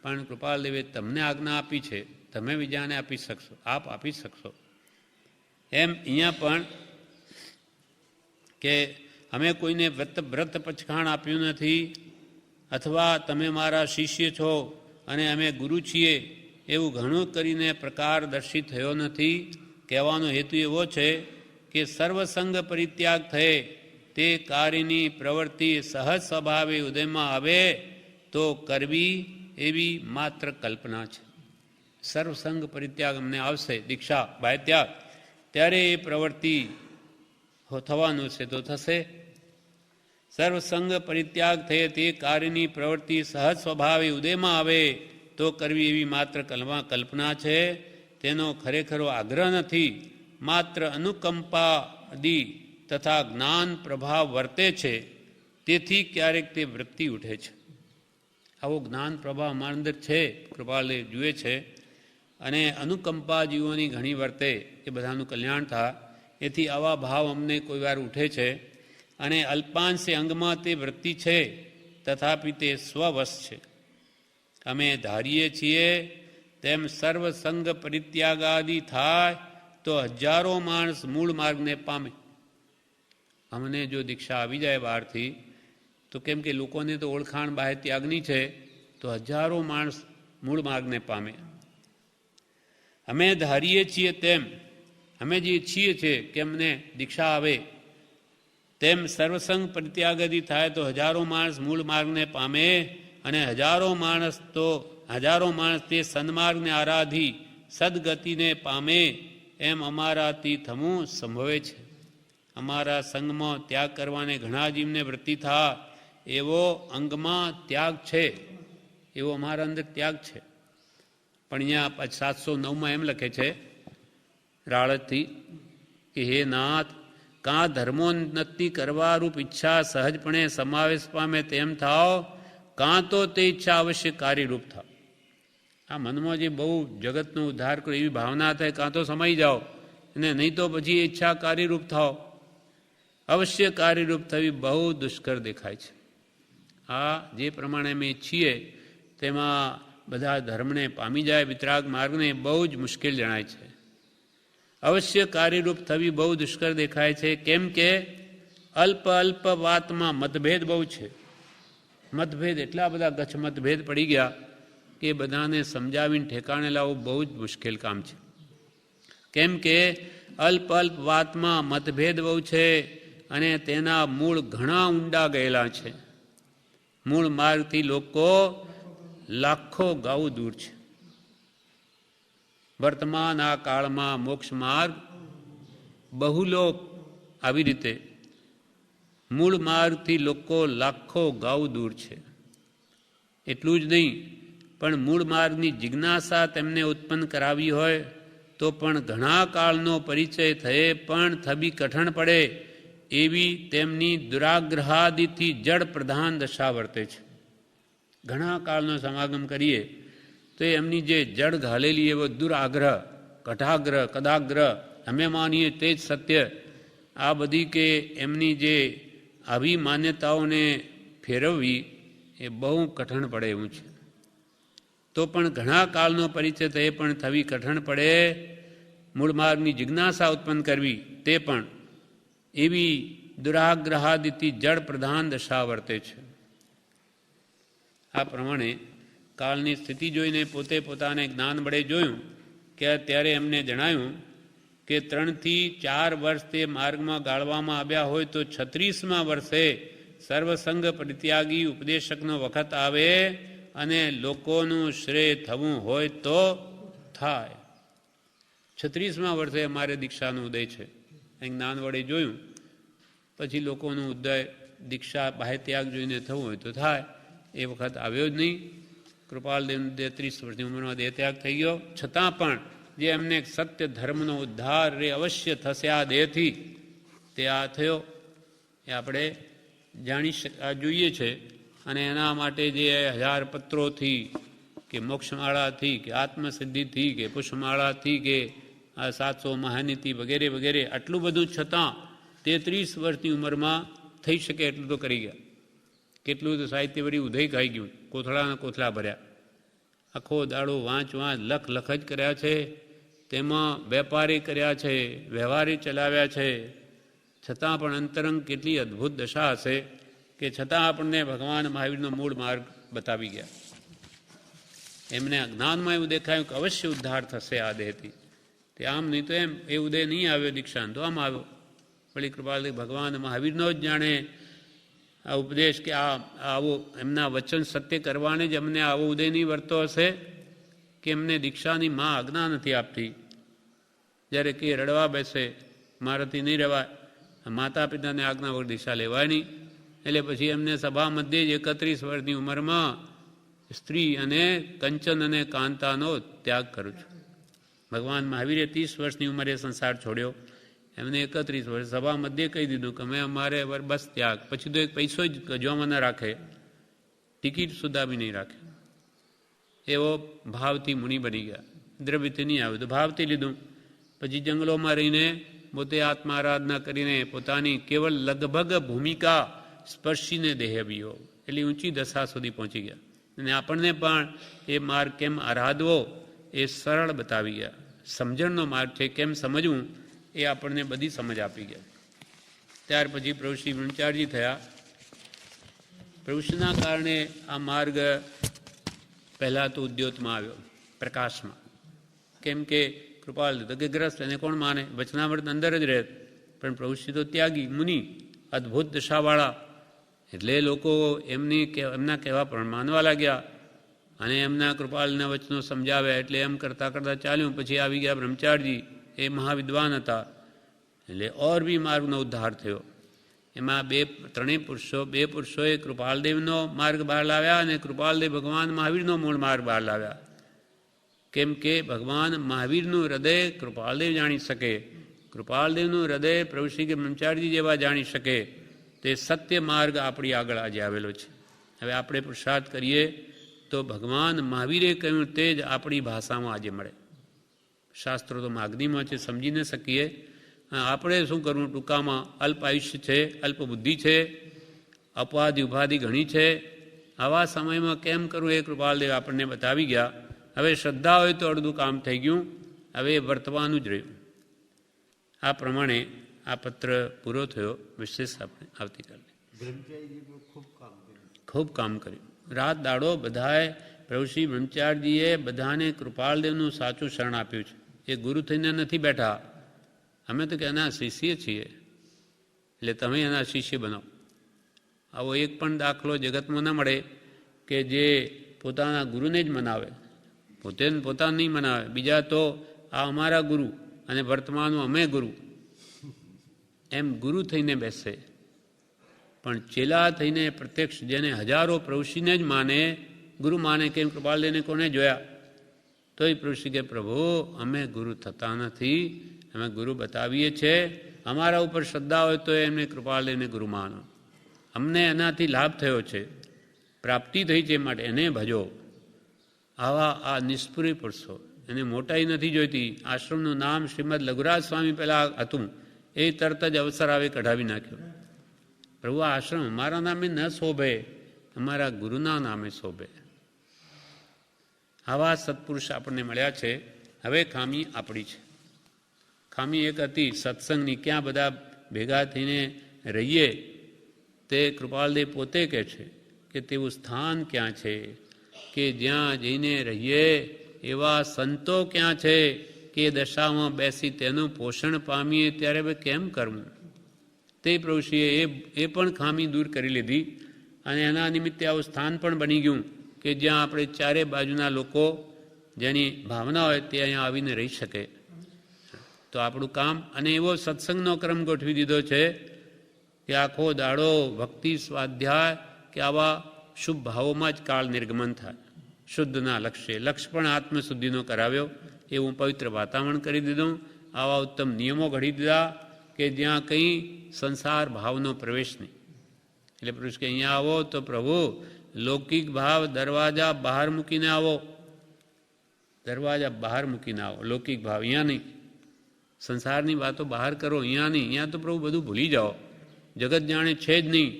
પણ કૃપાલદેવે તમને આજ્ઞા આપી છે, તમે બીજાને આપી શકશો, આપ આપી શકશો. એમ અહીંયા પણ કે અમે કોઈને વ્રત પચખાણ આપ્યું નથી, અથવા તમે મારા શિષ્ય છો અને અમે ગુરુ છીએ એવું ઘણું કરીને પ્રકાર દર્શિત થયો નથી. કહેવાનો હેતુ એવો છે કે સર્વસંગ પરિત્યાગ થયે તે કાર્યની પ્રવૃત્તિ સહજ સ્વભાવે ઉદયમાં આવે તો કરવી એવી માત્ર કલ્પના છે. સર્વસંગ પરિત્યાગ અમને આવશે, દીક્ષા બાહ્યત્યાગ, ત્યારે એ પ્રવૃત્તિ થવાનું છે તો થશે. સર્વસંગ પરિત્યાગ થયે તે કાર્યની પ્રવૃત્તિ સહજ સ્વભાવે ઉદયમાં આવે તો કરવી એવી માત્ર કલ્પના છે. તેનો ખરેખરો આગ્રહ નથી, માત્ર અનુકંપાદી તથા જ્ઞાન પ્રભાવ વર્તે છે. તેથી ક્યારેક તે વૃત્તિ ઉઠે છે. આવો જ્ઞાન પ્રભાવ અમારા અંદર છે, કૃપાલદેવ જુએ છે. અને અનુકંપા જીવોની ઘણી વર્તે, એ બધાનું કલ્યાણ થાય, એથી આવા ભાવ અમને કોઈ વાર ઉઠે છે. અને અલ્પાંશે અંગમાં તે વૃત્તિ છે, તથાપિ તે સ્વવશ છે. અમે ધારીએ છીએ તેમ સર્વસંગ પરિત્યાગાદી થાય તો હજારો માણસ મૂળ માર્ગને પામે. અમને જો દીક્ષા આવી જાય બહારથી, તો કેમ કે લોકોને તો ઓળખાણ બાહ્ય ત્યાગની છે, તો હજારો માણસ મૂળ માર્ગને પામે. અમે ધારીએ છીએ તેમ, અમે જે ઈચ્છીએ છીએ કે અમને દીક્ષા આવે, તેમ સર્વસંગ પરિત્યાગાદી થાય તો હજારો માણસ મૂળ માર્ગને પામે. અને હજારો માણસ તે સન્માર્ગને આરાધી સદગતિને પામે, એમ અમારાથી થવું સંભવે છે. અમારા સંગમાં ત્યાગ કરવાને ઘણા જીવને વૃત્તિ થાય એવો અંગમાં ત્યાગ છે, એવો અમારા અંદર ત્યાગ છે. પણ અહીંયા 709માં એમ લખે છે રાળતથી કે હે નાથ, કાં ધર્મોન્નતિ કરવારૂપ ઈચ્છા સહજપણે સમાવેશ પામે તેમ થાવ, કાં તો તે ઈચ્છા અવશ્ય કાર્યરૂપ થાવ. આ મનમાં જે બહુ જગતનો ઉદ્ધાર કરો એવી ભાવના થાય, કાં તો સમાઈ જાઓ, અને નહીં તો પછી ઈચ્છા કાર્યરૂપ થાવ. અવશ્ય કાર્યરૂપ થવી બહુ દુષ્કર દેખાય છે. આ જે પ્રમાણે અમે ઈચ્છીએ તેમાં બધા ધર્મને પામી જાય, વિતરાગ માર્ગને બહુ જ મુશ્કેલ જણાય છે. અવશ્ય કાર્યરૂપ થવી બહુ દુષ્કર દેખાય છે. કેમ કે અલ્પ વાતમાં મતભેદ બહુ છે. મતભેદ એટલા બધા ગચ્છ મતભેદ પડી ગયા કે બધાને સમજાવીને ઠેકાણે લાવવું બહુ જ મુશ્કેલ કામ છે. કેમ કે અલ્પ વાતમાં મતભેદ બહુ છે અને તેના મૂળ ઘણા ઊંડા ગયેલા છે. મૂળ માર્ગથી લોકો લાખો ગાઉ દૂર છે. વર્તમાન આ કાળમાં મોક્ષ માર્ગ બહુલોક આવી રીતે મૂળ માર્ગથી લોકો લાખો ગાઉ દૂર છે. એટલું જ નહીં, પણ મૂળ માર્ગની જિજ્ઞાસા તેમને ઉત્પન્ન કરાવી હોય તો પણ ઘણા કાળનો પરિચય થયે પણ થબી કઠણ પડે એવી તેમની દુરાગ્રહાદિથી જડ પ્રધાન દશા વર્તે છે. ઘણા કાળનો સમાગમ કરીએ તો એમની જે જડ ઘાલેલી એવો દુરાગ્રહ, કટાગ્રહ, કદાગ્રહ, અમે માનીએ તે જ સત્ય, આ બધી કે એમની જે આવી માન્યતાઓને ફેરવવી એ બહુ કઠણ પડે એવું છે. તો પણ ઘણા કાળનો પરિચય થયે પણ થવી કઠણ પડે, મૂળ માર્ગની જિજ્ઞાસા ઉત્પન્ન કરવી તે પણ એવી દુરાગ્રહાદિથી જડ પ્રધાન દશા વર્તે છે. આ પ્રમાણે કાળની સ્થિતિ જોઈને પોતે પોતાને જ્ઞાન વડે જોયું કે ત્યારે એમને જણાયું કે 3 થી 4 વર્ષ તે માર્ગમાં ગાળવામાં આવ્યા હોય તો 36મા વર્ષે સર્વસંગ પરિત્યાગી ઉપદેશકનો વખત આવે અને લોકોનું શ્રેય થવું હોય તો થાય. 36મા વર્ષે અમારે દીક્ષાનો ઉદય છે. જ્ઞાન વડે જોયું, પછી લોકોનું ઉદય દીક્ષા બાહ્ય ત્યાગ જોઈને થવું હોય તો થાય. એ વખત આવ્યો જ નહીં. કૃપાલદેવનું 33 વર્ષની ઉંમરમાં દેહ ત્યાગ થઈ ગયો. છતાં પણ જે એમને સત્ય ધર્મનો ઉદ્ધાર રે અવશ્ય થશે આ દેહથી, તે આ થયો એ આપણે જોઈએ છે. અને એના માટે જે 1000 પત્રોથી કે મોક્ષમાળાથી કે આત્મસિદ્ધિથી કે પુષ્પમાળાથી કે આ 700 મહાનીતિ વગેરે વગેરે આટલું બધું છતાં 33 વર્ષની ઉંમરમાં થઈ શકે એટલું તો કરી ગયા. કેટલું તો સાહિત્ય વળી ઉધઈ ખાઈ ગયું, કોથળાના કોથળા ભર્યા. આખો દાડો વાંચ લખ જ કર્યા છે. તેમાં વેપારી કર્યા છે, વ્યવહારી ચલાવ્યા છે. છતાં પણ અંતરંગ કેટલી અદ્ભુત દશા હશે કે છતાં આપણને ભગવાન મહાવીરનો મૂળ માર્ગ બતાવી ગયા. એમને જ્ઞાનમાં એવું દેખાયું કે અવશ્ય ઉદ્ધાર થશે આ દેહથી. તે આમ નહીં તો એમ, એ ઉદય નહીં આવ્યો દીક્ષાંત તો આમ આવ્યો. વળી કૃપાલથી ભગવાન મહાવીરનો જ જાણે આ ઉપદેશ કે આવો એમના વચન સત્ય કરવાને જ અમને આવો ઉદય નહીં વર્તો હશે કે એમને દીક્ષાની માં આજ્ઞા નથી આપતી. જ્યારે કે રડવા બેસે મારાથી નહીં રહેવાય, માતા પિતાને આજ્ઞા વગર દીક્ષા લેવાય નહીં. એટલે પછી એમને સભા મધ્યે જ 31 વર્ષની ઉંમરમાં સ્ત્રી અને કંચન અને કાંતાનો ત્યાગ કરું છું. ભગવાન મહાવીરે 30 વર્ષની ઉંમરે સંસાર છોડ્યો, એમને 31 વર્ષ સભા મધ્યે કહી દીધું કે અમે અમારે બસ ત્યાગ. પછી તો એક પૈસો જ ગજવામાં ન રાખે, ટિકિટ સુધા બી નહીં રાખે. એવો ભાવથી મુનિ બની ગયા. દ્રવ્યથી નહીં આવ્યું તો ભાવથી લીધું. પછી જંગલોમાં રહીને પોતે આત્મા આરાધના કરીને પોતાની કેવલ લગભગ ભૂમિકા સ્પર્શીને દેહ અભિયોગ એટલી ઊંચી દશા સુધી પહોંચી ગયા. અને આપણને પણ એ માર્ગ કેમ આરાધવો એ સરળ બતાવી ગયા. સમજણનો માર્ગ છે, કેમ સમજવું એ આપણને બધી સમજ આપી ગયા. ત્યાર પછી પ્રભુ શ્રી બ્રહ્મચારીજી થયા. પ્રભુના કારણે આ માર્ગ પહેલાં તો ઉદ્યોતમાં આવ્યો, પ્રકાશમાં. કેમ કે કૃપાલ ગ્રસ્ત એને કોણ માને, વચનામૃત અંદર જ રહે. પણ પ્રભુશ્રી તો ત્યાગી મુનિ, અદ્ભુત દશાવાળા, એટલે લોકો એમના કહેવા પણ માનવા લાગ્યા અને એમના કૃપાલના વચનો સમજાવ્યા. એટલે એમ કરતાં કરતાં ચાલ્યું. પછી આવી ગયા બ્રહ્મચારીજી, એ મહાવિદ્વાન હતા. એટલે ઓર બી માર્ગનો ઉદ્ધાર થયો. એમાં બે પુરુષોએ કૃપાલદેવનો માર્ગ બહાર લાવ્યા અને કૃપાલદેવ ભગવાન મહાવીરનો મૂળ માર્ગ બહાર લાવ્યા. કેમ કે ભગવાન મહાવીરનું હૃદય કૃપાલદેવ જાણી શકે, કૃપાલદેવનું હૃદય પ્રભુ શ્રી બ્રહ્મચારીજી જેવા જાણી શકે. તે સત્ય માર્ગ આપણી આગળ આજે આવેલો છે. હવે આપણે પુરુષાર્થ કરીએ તો ભગવાન મહાવીરે કહ્યું તે જ આપણી ભાષામાં આજે મળે. શાસ્ત્રો તો માગદીમાં છે, સમજી ન શકીએ. આપણે શું કરવું? ટૂંકામાં અલ્પ આયુષ્ય છે, અલ્પ બુદ્ધિ છે, અપાધિ ઉપાધિ ઘણી છે. આવા સમયમાં કેમ કરવું એ કૃપાલદેવ આપણને બતાવી ગયા. હવે શ્રદ્ધા હોય તો અડધું કામ થઈ ગયું, હવે વર્તવાનું જ રહ્યું. આ પ્રમાણે આ પત્ર પૂરો થયો. વિશેષ આપણે આવતીકાલે ખૂબ કામ કર્યું. રાત દાડો બધાએ પ્રભુ શ્રી બ્રહ્મચારીજીએ બધાને કૃપાલદેવનું સાચું શરણ આપ્યું છે. એ ગુરુ થઈને નથી બેઠા. અમે તો કે એના શિષ્ય છીએ, એટલે તમે એના શિષ્ય બનો. આવો એક પણ દાખલો જગતમાં ન મળે કે જે પોતાના ગુરુને જ મનાવે, પોતાને નહીં મનાવે. બીજા તો આ અમારા ગુરુ અને વર્તમાનનું અમે ગુરુ એમ ગુરુ થઈને બેસે. પણ ચેલા થઈને પ્રત્યક્ષ જેને હજારો પ્રભુશ્રીને જ માને, ગુરુ માને. કેમ કૃપાલદેવને કોને જોયા? તોય પ્રભુશ્રી કે પ્રભુ અમે ગુરુ થતા નથી, અમે ગુરુ બતાવીએ છીએ. અમારા ઉપર શ્રદ્ધા હોય તો એમને કૃપાલદેવને ગુરુ માનો. અમને એનાથી લાભ થયો છે, પ્રાપ્તિ થઈ છે, માટે એને ભજો. આવા આ નિષ્પુરી પુરુષો, એને મોટાઈ નથી જોઈતી. આશ્રમનું નામ શ્રીમદ લઘુરાજ સ્વામી પહેલાં હતું, એ તરત જ અવસર આવે કઢાવી નાખ્યો. પ્રભુ આ આશ્રમ અમારા નામે ન શોભે, અમારા ગુરુના નામે શોભે. આવા સત્પુરુષ આપણને મળ્યા છે. હવે ખામી આપણી છે. ખામી એક હતી સત્સંગની. ક્યાં બધા ભેગા થઈને રહીએ તે કૃપાલદેવ પોતે કહે છે કે તેવું સ્થાન ક્યાં છે કે જ્યાં જઈને રહીએ? એવા સંતો ક્યાં છે કે દશામાં બેસી તેનું પોષણ પામીએ? ત્યારે હવે કેમ કરવું? તે પ્રભુશ્રીએ એ પણ ખામી દૂર કરી લીધી અને એના નિમિત્તે આવું સ્થાન પણ બની ગયું કે જ્યાં આપણે ચારે બાજુના લોકો જેની ભાવના હોય તે અહીંયા આવીને રહી શકે. તો આપણું કામ, અને એવો સત્સંગનો ક્રમ ગોઠવી દીધો છે કે આખો દાડો ભક્તિ, સ્વાધ્યાય કે આવા શુભ ભાવોમાં જ કાળ નિર્ગમન થાય. શુદ્ધના લક્ષ્ય પણ આત્મશુદ્ધિનો કરાવ્યો. એવું પવિત્ર વાતાવરણ કરી દીધું. આવા ઉત્તમ નિયમો ઘડી દીધા કે જ્યાં કંઈ સંસાર ભાવનો પ્રવેશ નહીં. એટલે પુરુષ કે અહીંયા આવો તો પ્રભુ લૌકિક ભાવ દરવાજા બહાર મૂકીને આવો. દરવાજા બહાર મૂકીને આવો. લૌકિક ભાવ અહીંયા નહીં. સંસારની વાતો બહાર કરો, અહીંયા નહીં. અહીંયા તો પ્રભુ બધું ભૂલી જાઓ. જગત જાણે છે જ નહીં.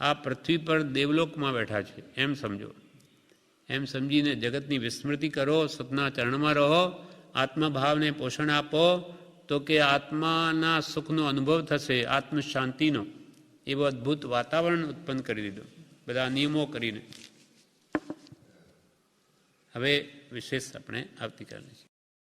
આ પૃથ્વી પર દેવલોકમાં બેઠા છે એમ સમજો. એમ સમજીને જગતની વિસ્મૃતિ કરો, સતના ચરણમાં રહો, આત્મભાવને પોષણ આપો તો કે આત્માના સુખનો અનુભવ થશે, આત્મશાંતિનો. એવો અદ્ભુત વાતાવરણ ઉત્પન્ન કરી દીધું બધા નિયમો કરીને. હવે વિશેષ આપણે આવતીકાલે